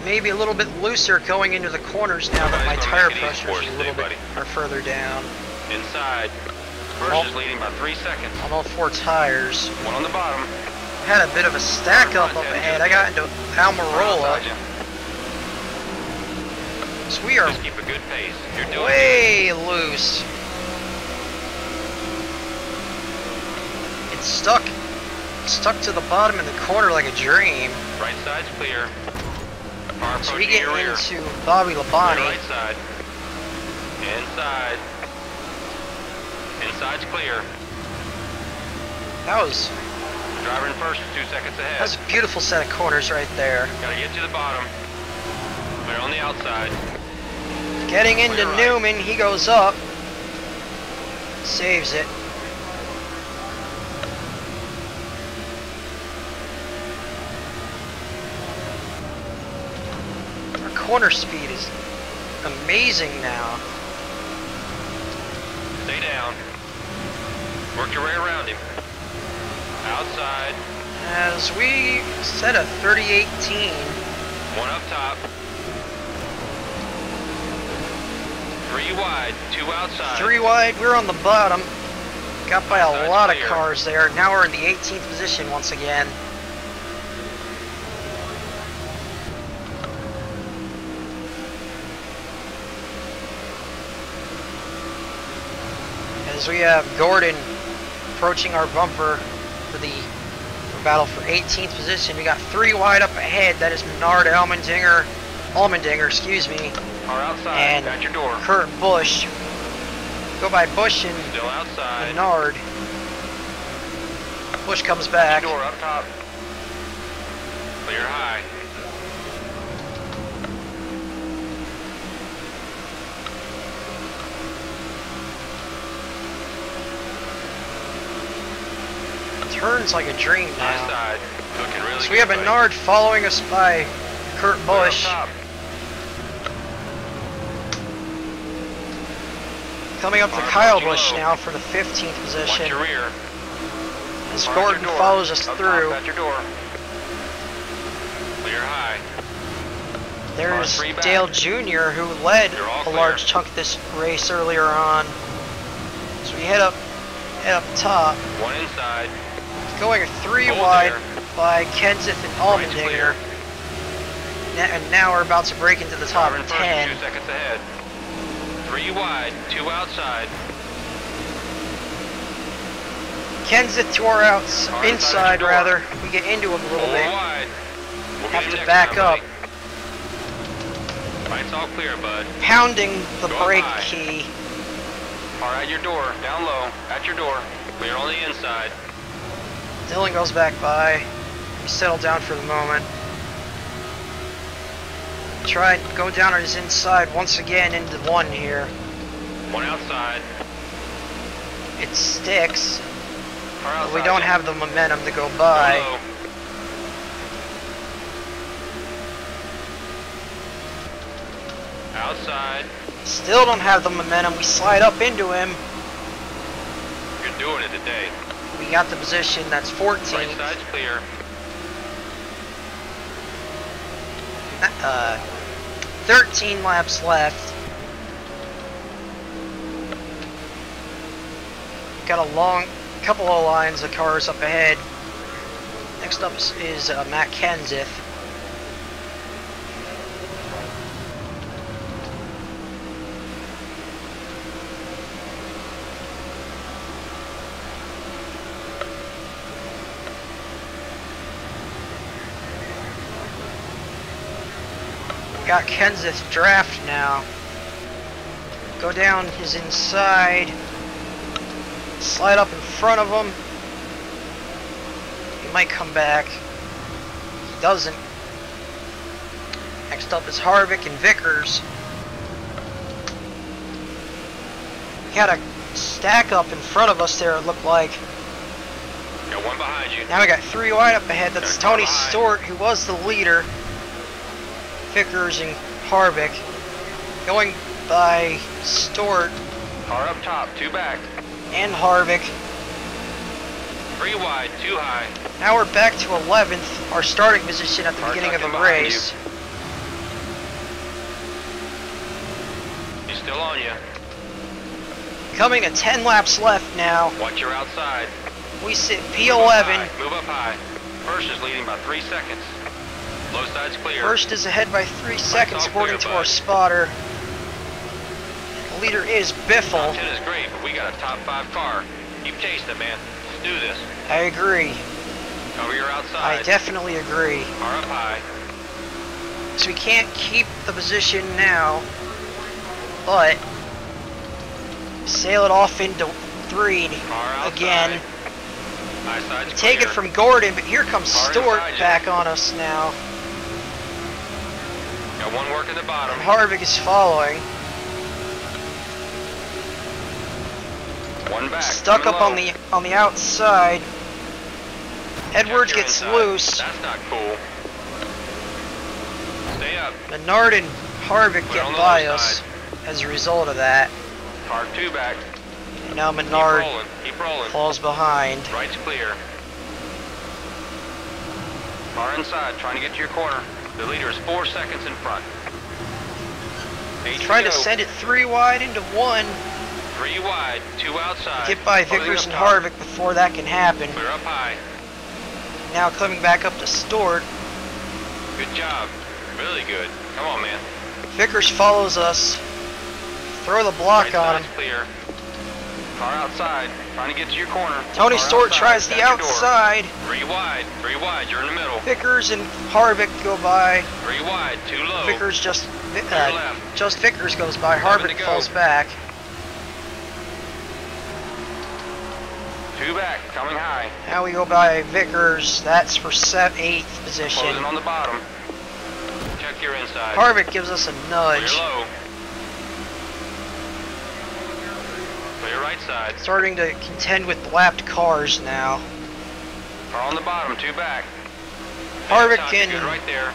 [SPEAKER 1] Maybe a little bit looser going into the corners now that my tire pressures are a little bit further down.
[SPEAKER 4] Inside. First is leading by 3 seconds.
[SPEAKER 1] On all 4 tires.
[SPEAKER 4] One on the bottom.
[SPEAKER 1] Had a bit of a stack up ahead. I got into Almirola. So we are
[SPEAKER 4] Just keep a good pace. You're doing
[SPEAKER 1] way loose. It's stuck to the bottom in the corner like a dream.
[SPEAKER 4] good. Right side's clear. Car
[SPEAKER 1] So we
[SPEAKER 4] approaching
[SPEAKER 1] get
[SPEAKER 4] your rear.
[SPEAKER 1] into Bobby
[SPEAKER 4] Clear
[SPEAKER 1] Labonte.
[SPEAKER 4] right side. Inside. Inside's clear.
[SPEAKER 1] That was
[SPEAKER 4] Driver in first, 2 seconds ahead.
[SPEAKER 1] a beautiful set of corners right there.
[SPEAKER 4] Gotta get to the bottom. Clear on the outside.
[SPEAKER 1] Getting into
[SPEAKER 4] Clear right.
[SPEAKER 1] Newman, he goes up. Saves it. Our corner speed is amazing now.
[SPEAKER 4] Stay down. Work your way around him. Outside.
[SPEAKER 1] As we set a 30-18.
[SPEAKER 4] One up top. 3 wide, 2 outside.
[SPEAKER 1] 3 wide, we're on the bottom. Got by a
[SPEAKER 4] Outside's
[SPEAKER 1] lot of
[SPEAKER 4] clear.
[SPEAKER 1] cars there. Now we're in the 18th position once again. As we have Gordon approaching our bumper for the battle for 18th position. We got 3 wide up ahead. That is Menard Allmendinger, excuse me,
[SPEAKER 4] Car outside,
[SPEAKER 1] and
[SPEAKER 4] at your door.
[SPEAKER 1] Kurt Busch. Go by Busch and
[SPEAKER 4] Still outside.
[SPEAKER 1] Menard. Busch comes
[SPEAKER 4] At
[SPEAKER 1] back.
[SPEAKER 4] your door up top. Clear high.
[SPEAKER 1] Turns like a dream
[SPEAKER 4] High
[SPEAKER 1] now.
[SPEAKER 4] side. Looking really
[SPEAKER 1] So
[SPEAKER 4] good,
[SPEAKER 1] we have
[SPEAKER 4] buddy.
[SPEAKER 1] Menard following us by Kurt
[SPEAKER 4] Clear up
[SPEAKER 1] Busch.
[SPEAKER 4] top.
[SPEAKER 1] Coming up to
[SPEAKER 4] Car
[SPEAKER 1] Kyle
[SPEAKER 4] approaching
[SPEAKER 1] Busch
[SPEAKER 4] low.
[SPEAKER 1] now for the 15th
[SPEAKER 4] Watch
[SPEAKER 1] position.
[SPEAKER 4] your rear.
[SPEAKER 1] As
[SPEAKER 4] Car at
[SPEAKER 1] Gordon
[SPEAKER 4] your door.
[SPEAKER 1] follows us
[SPEAKER 4] Up
[SPEAKER 1] through.
[SPEAKER 4] Top, at your door. Clear high.
[SPEAKER 1] There's
[SPEAKER 4] Car 3 back.
[SPEAKER 1] Dale Jr. who led
[SPEAKER 4] You're all
[SPEAKER 1] a
[SPEAKER 4] clear.
[SPEAKER 1] large chunk of this race earlier on. So we head up top,
[SPEAKER 4] One inside.
[SPEAKER 1] going 3
[SPEAKER 4] Hold
[SPEAKER 1] wide
[SPEAKER 4] there.
[SPEAKER 1] by Kenseth and
[SPEAKER 4] Right's
[SPEAKER 1] Allmendinger.
[SPEAKER 4] clear.
[SPEAKER 1] And now we're about to break into the top
[SPEAKER 4] Driver in first,
[SPEAKER 1] 10.
[SPEAKER 4] 2 seconds ahead. 3 wide, 2 outside.
[SPEAKER 1] Kenseth to our outs,
[SPEAKER 4] Car
[SPEAKER 1] inside
[SPEAKER 4] your door.
[SPEAKER 1] rather. We get into him a little
[SPEAKER 4] 4
[SPEAKER 1] bit.
[SPEAKER 4] wide. We'll
[SPEAKER 1] Have
[SPEAKER 4] get
[SPEAKER 1] to
[SPEAKER 4] him next
[SPEAKER 1] back
[SPEAKER 4] time,
[SPEAKER 1] up.
[SPEAKER 4] buddy. Right's all clear, bud.
[SPEAKER 1] Pounding the
[SPEAKER 4] Go
[SPEAKER 1] brake
[SPEAKER 4] high.
[SPEAKER 1] key.
[SPEAKER 4] Car at your door, down low, at your door. Clear on the inside.
[SPEAKER 1] Dylan goes back by. We settle down for the moment. Try and go down on his inside once again into 1 here.
[SPEAKER 4] 1 outside.
[SPEAKER 1] It sticks,
[SPEAKER 4] Car
[SPEAKER 1] but
[SPEAKER 4] outside.
[SPEAKER 1] we don't have the momentum to go by.
[SPEAKER 4] Low. Outside.
[SPEAKER 1] Still don't have the momentum. We slide up into him.
[SPEAKER 4] You're doing it today.
[SPEAKER 1] We got the position. That's 14.
[SPEAKER 4] Right side's clear.
[SPEAKER 1] 13 laps left. Got a long couple of lines of cars up ahead. Next up is Matt Kenseth. Got Kenseth draft now. Go down his inside. Slide up in front of him. might come back. He doesn't. Next up is Harvick and Vickers. We had a stack up in front of us there, it looked like.
[SPEAKER 4] Got one behind you.
[SPEAKER 1] Now we got 3 wide up ahead. That's
[SPEAKER 4] Got a
[SPEAKER 1] Tony
[SPEAKER 4] car behind.
[SPEAKER 1] Stewart, who was the leader. Vickers and Harvick. Going by Stewart
[SPEAKER 4] Car up top, 2 back.
[SPEAKER 1] and Harvick.
[SPEAKER 4] 3 wide, 2 high.
[SPEAKER 1] Now we're back to 11th, our starting position at the
[SPEAKER 4] Car
[SPEAKER 1] beginning of the
[SPEAKER 4] tucking behind
[SPEAKER 1] race.
[SPEAKER 4] He's still on you.
[SPEAKER 1] Coming to 10 laps left now.
[SPEAKER 4] Watch your outside.
[SPEAKER 1] We sit
[SPEAKER 4] Move up
[SPEAKER 1] P11.
[SPEAKER 4] high, Move up high. First is leading by 3 seconds. Low side's clear.
[SPEAKER 1] First is ahead by 3 seconds
[SPEAKER 4] all
[SPEAKER 1] according
[SPEAKER 4] clear,
[SPEAKER 1] to our
[SPEAKER 4] bud.
[SPEAKER 1] spotter. The leader is
[SPEAKER 4] Top
[SPEAKER 1] Biffle.
[SPEAKER 4] 10 is great, but we got a top 5 car. Keep chasing it, man. Let's do this.
[SPEAKER 1] I agree.
[SPEAKER 4] Cover your outside.
[SPEAKER 1] I definitely agree.
[SPEAKER 4] Car up high.
[SPEAKER 1] So we can't keep the position now, but sail it off into 3
[SPEAKER 4] Car outside.
[SPEAKER 1] again.
[SPEAKER 4] High side's
[SPEAKER 1] Take it
[SPEAKER 4] clear.
[SPEAKER 1] from Gordon, but here comes
[SPEAKER 4] Car
[SPEAKER 1] Stewart
[SPEAKER 4] inside you.
[SPEAKER 1] back on us now.
[SPEAKER 4] Got one working the bottom.
[SPEAKER 1] And Harvick is following.
[SPEAKER 4] One back.
[SPEAKER 1] Stuck
[SPEAKER 4] coming
[SPEAKER 1] up
[SPEAKER 4] low.
[SPEAKER 1] on the outside. Edwards
[SPEAKER 4] Check your
[SPEAKER 1] gets
[SPEAKER 4] inside.
[SPEAKER 1] loose.
[SPEAKER 4] That's not cool. Stay up.
[SPEAKER 1] Menard and Harvick
[SPEAKER 4] Put
[SPEAKER 1] get
[SPEAKER 4] on the
[SPEAKER 1] by
[SPEAKER 4] low
[SPEAKER 1] us
[SPEAKER 4] side.
[SPEAKER 1] as a result of that.
[SPEAKER 4] Car 2 back.
[SPEAKER 1] And now
[SPEAKER 4] Keep
[SPEAKER 1] Menard
[SPEAKER 4] rolling. Keep rolling.
[SPEAKER 1] falls behind.
[SPEAKER 4] Right's clear. Car inside, trying to get to your corner. The leader is 4 seconds in front. 8
[SPEAKER 1] Trying to
[SPEAKER 4] go.
[SPEAKER 1] send it 3 wide into 1.
[SPEAKER 4] 3 wide, 2 outside.
[SPEAKER 1] Get by
[SPEAKER 4] Closing
[SPEAKER 1] Vickers
[SPEAKER 4] up
[SPEAKER 1] and
[SPEAKER 4] top.
[SPEAKER 1] Harvick before that can happen.
[SPEAKER 4] Clear up high.
[SPEAKER 1] Now coming back up to Stewart.
[SPEAKER 4] Good job. Really good. Come on, man.
[SPEAKER 1] Vickers follows us. Throw the block
[SPEAKER 4] Right
[SPEAKER 1] on him.
[SPEAKER 4] side's clear. Car outside, trying to get to your corner.
[SPEAKER 1] Tony
[SPEAKER 4] Car
[SPEAKER 1] Stewart
[SPEAKER 4] outside,
[SPEAKER 1] tries the
[SPEAKER 4] back your door.
[SPEAKER 1] outside.
[SPEAKER 4] 3 wide, 3 wide, you're in the middle.
[SPEAKER 1] Vickers and Harvick go by.
[SPEAKER 4] 3 wide, 2 low.
[SPEAKER 1] Vickers just
[SPEAKER 4] left.
[SPEAKER 1] just Vickers goes by.
[SPEAKER 4] 11 to
[SPEAKER 1] Harvick
[SPEAKER 4] go.
[SPEAKER 1] falls back.
[SPEAKER 4] 2 back, coming high.
[SPEAKER 1] Now we go by Vickers. That's for 8th position.
[SPEAKER 4] Closing on the bottom. Check your inside.
[SPEAKER 1] Harvick gives us a
[SPEAKER 4] Clear
[SPEAKER 1] nudge.
[SPEAKER 4] low. Clear right side.
[SPEAKER 1] Starting to contend with lapped cars now.
[SPEAKER 4] Car on the bottom, 2 back.
[SPEAKER 1] Harvick
[SPEAKER 4] Top,
[SPEAKER 1] and
[SPEAKER 4] good right there.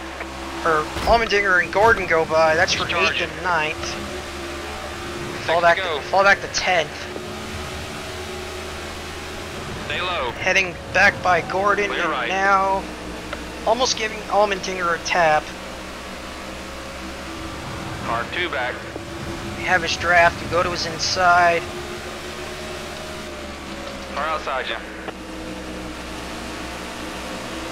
[SPEAKER 1] or Allmendinger and Gordon go by. That's for
[SPEAKER 4] He's
[SPEAKER 1] 8th
[SPEAKER 4] charging.
[SPEAKER 1] and 9th.
[SPEAKER 4] 6
[SPEAKER 1] Fall
[SPEAKER 4] to
[SPEAKER 1] back
[SPEAKER 4] go.
[SPEAKER 1] to 10th.
[SPEAKER 4] Stay low.
[SPEAKER 1] Heading back by Gordon
[SPEAKER 4] Clear
[SPEAKER 1] and
[SPEAKER 4] right.
[SPEAKER 1] now almost giving Allmendinger a tap.
[SPEAKER 4] Car 2 back.
[SPEAKER 1] We have his draft. We go to his inside.
[SPEAKER 4] Car outside you.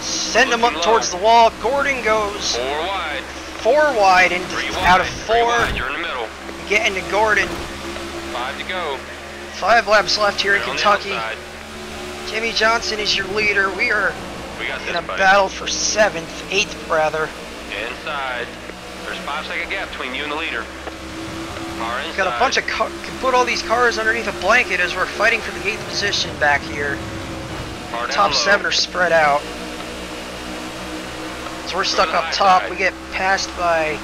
[SPEAKER 1] Send him
[SPEAKER 4] Looking
[SPEAKER 1] up
[SPEAKER 4] low.
[SPEAKER 1] towards the wall. Gordon goes
[SPEAKER 4] 4 wide.
[SPEAKER 1] 4 wide into
[SPEAKER 4] 3 wide.
[SPEAKER 1] out of
[SPEAKER 4] 3
[SPEAKER 1] 4.
[SPEAKER 4] wide, you're in the middle.
[SPEAKER 1] Get into Gordon.
[SPEAKER 4] 5 to go.
[SPEAKER 1] 5 laps left here in
[SPEAKER 4] Clear on the
[SPEAKER 1] Kentucky.
[SPEAKER 4] outside.
[SPEAKER 1] Jimmy Johnson is your leader. We are
[SPEAKER 4] We got
[SPEAKER 1] in
[SPEAKER 4] this,
[SPEAKER 1] a
[SPEAKER 4] buddy.
[SPEAKER 1] battle for 8th rather.
[SPEAKER 4] Inside. There's 5-second gap between you and the leader. Car inside.
[SPEAKER 1] Got a bunch of can put all these cars underneath a blanket as we're fighting for the 8th position back here.
[SPEAKER 4] Car down
[SPEAKER 1] Top
[SPEAKER 4] low.
[SPEAKER 1] 7 are spread out. So we're stuck
[SPEAKER 4] to the
[SPEAKER 1] up
[SPEAKER 4] high
[SPEAKER 1] top.
[SPEAKER 4] side.
[SPEAKER 1] We get passed by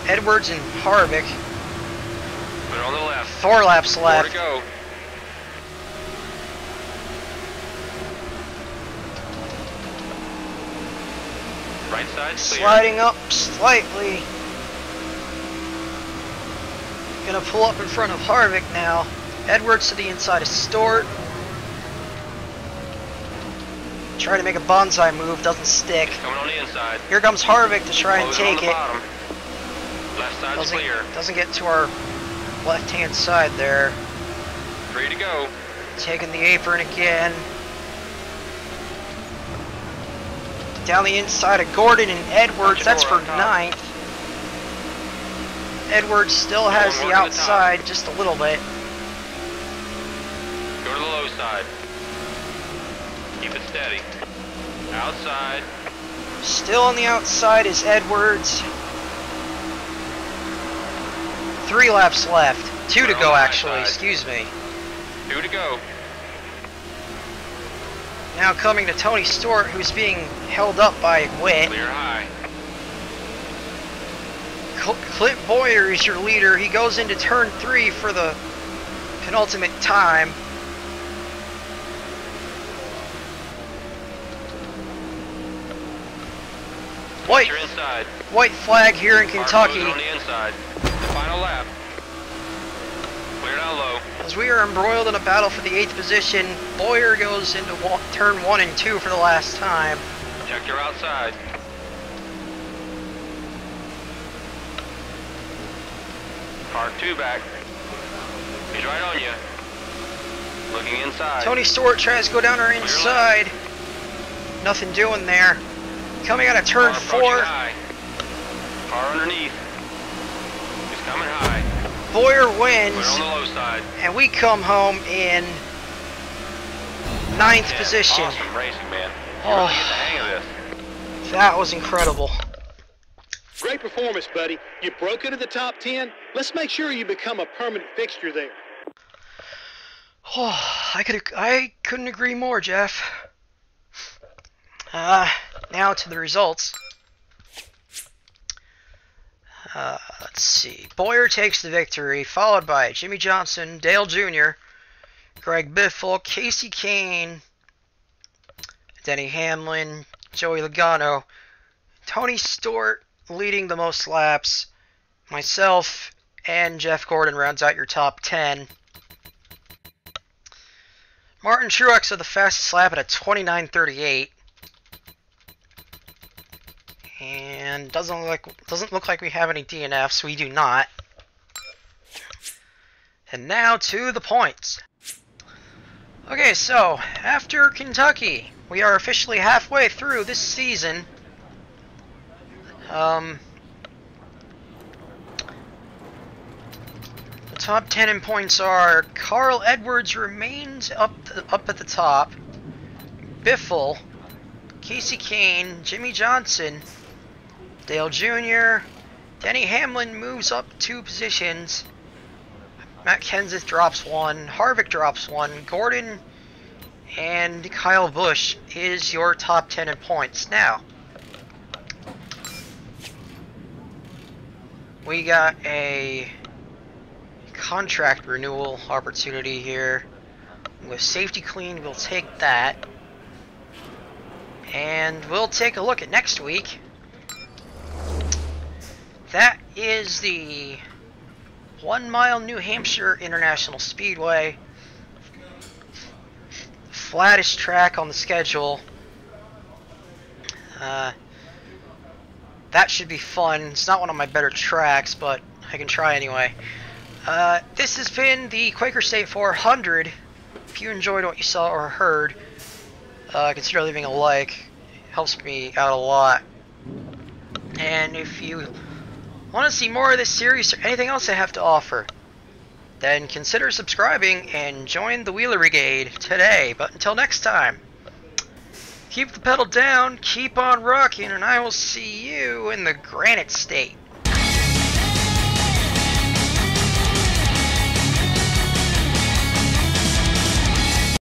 [SPEAKER 1] Edwards and Harvick.
[SPEAKER 4] Put it on the left.
[SPEAKER 1] 4 laps
[SPEAKER 4] 4
[SPEAKER 1] left.
[SPEAKER 4] to go. Right side clear.
[SPEAKER 1] Sliding up slightly. Gonna pull up in front of Harvick now. Edwards to the inside of Stewart. Try to make a bonsai move, doesn't stick.
[SPEAKER 4] Coming on the inside.
[SPEAKER 1] Here comes Harvick to try and
[SPEAKER 4] Closing on
[SPEAKER 1] take
[SPEAKER 4] the
[SPEAKER 1] it.
[SPEAKER 4] bottom. Left side's clear.
[SPEAKER 1] Doesn't get to our left-hand side there.
[SPEAKER 4] 3 to go.
[SPEAKER 1] Taking the apron again. Down the inside of Gordon and Edwards.
[SPEAKER 4] Watch your
[SPEAKER 1] That's
[SPEAKER 4] door
[SPEAKER 1] for
[SPEAKER 4] on top.
[SPEAKER 1] 9th. Edwards still has
[SPEAKER 4] one
[SPEAKER 1] the
[SPEAKER 4] working the top.
[SPEAKER 1] outside just a little bit.
[SPEAKER 4] Go to the low side. Keep it steady. Outside.
[SPEAKER 1] Still on the outside is Edwards. 3 laps left. 2 to
[SPEAKER 4] We're on the
[SPEAKER 1] go
[SPEAKER 4] high
[SPEAKER 1] actually,
[SPEAKER 4] side.
[SPEAKER 1] excuse me.
[SPEAKER 4] 2 to go.
[SPEAKER 1] Now coming to Tony Stewart, who's being held up by Witt.
[SPEAKER 4] Clear high.
[SPEAKER 1] Clint Boyer is your leader. He goes into turn 3 for the penultimate time.
[SPEAKER 4] You're inside.
[SPEAKER 1] White flag here in Kentucky.
[SPEAKER 4] On the inside. Final lap. Clear down low.
[SPEAKER 1] As we are embroiled in a battle for the 8th position, Boyer goes into turn 1 and 2 for the last time.
[SPEAKER 4] Check your outside. Car 2 back. He's right on you. Looking inside.
[SPEAKER 1] Tony Stewart tries to go down our inside. Nothing doing there. Coming out of turn 4.
[SPEAKER 4] High. Car underneath. He's coming high.
[SPEAKER 1] Boyer wins.
[SPEAKER 4] We're on the low side.
[SPEAKER 1] And we come home in 9th position.
[SPEAKER 4] Awesome racing, man. You really get the hang of this.
[SPEAKER 1] That was incredible.
[SPEAKER 5] Great performance, buddy. You broke into the top 10. Let's make sure you become a permanent fixture there.
[SPEAKER 1] Oh, I couldn't agree more, Jeff. Now to the results. Let's see. Boyer takes the victory, followed by Jimmy Johnson, Dale Jr., Greg Biffle, Casey Kane, Denny Hamlin, Joey Logano, Tony Stewart leading the most laps, myself, and Jeff Gordon rounds out your top 10. Martin Truex with the fastest lap at a 29:38. And doesn't look like we have any DNFs. We do not. And now to the points. Okay, so after Kentucky, we are officially halfway through this season. The top 10 in points are Carl Edwards remains up at the top. Biffle, Casey Kane, Jimmy Johnson, Dale Jr., Denny Hamlin moves up 2 positions. Matt Kenseth drops 1. Harvick drops 1. Gordon and Kyle Busch is your top 10 in points. Now, we got a contract renewal opportunity here. With Safety Clean, we'll take that. And we'll take a look at next week. That is the 1 Mile New Hampshire International Speedway. Flattest track on the schedule. That should be fun. It's not one of my better tracks, but I can try anyway. This has been the Quaker State 400. If you enjoyed what you saw or heard, consider leaving a like. It helps me out a lot. And if you want to see more of this series or anything else I have to offer, then consider subscribing and join the Wheeler Brigade today. But until next time, keep the pedal down, keep on rocking, and I will see you in the Granite State.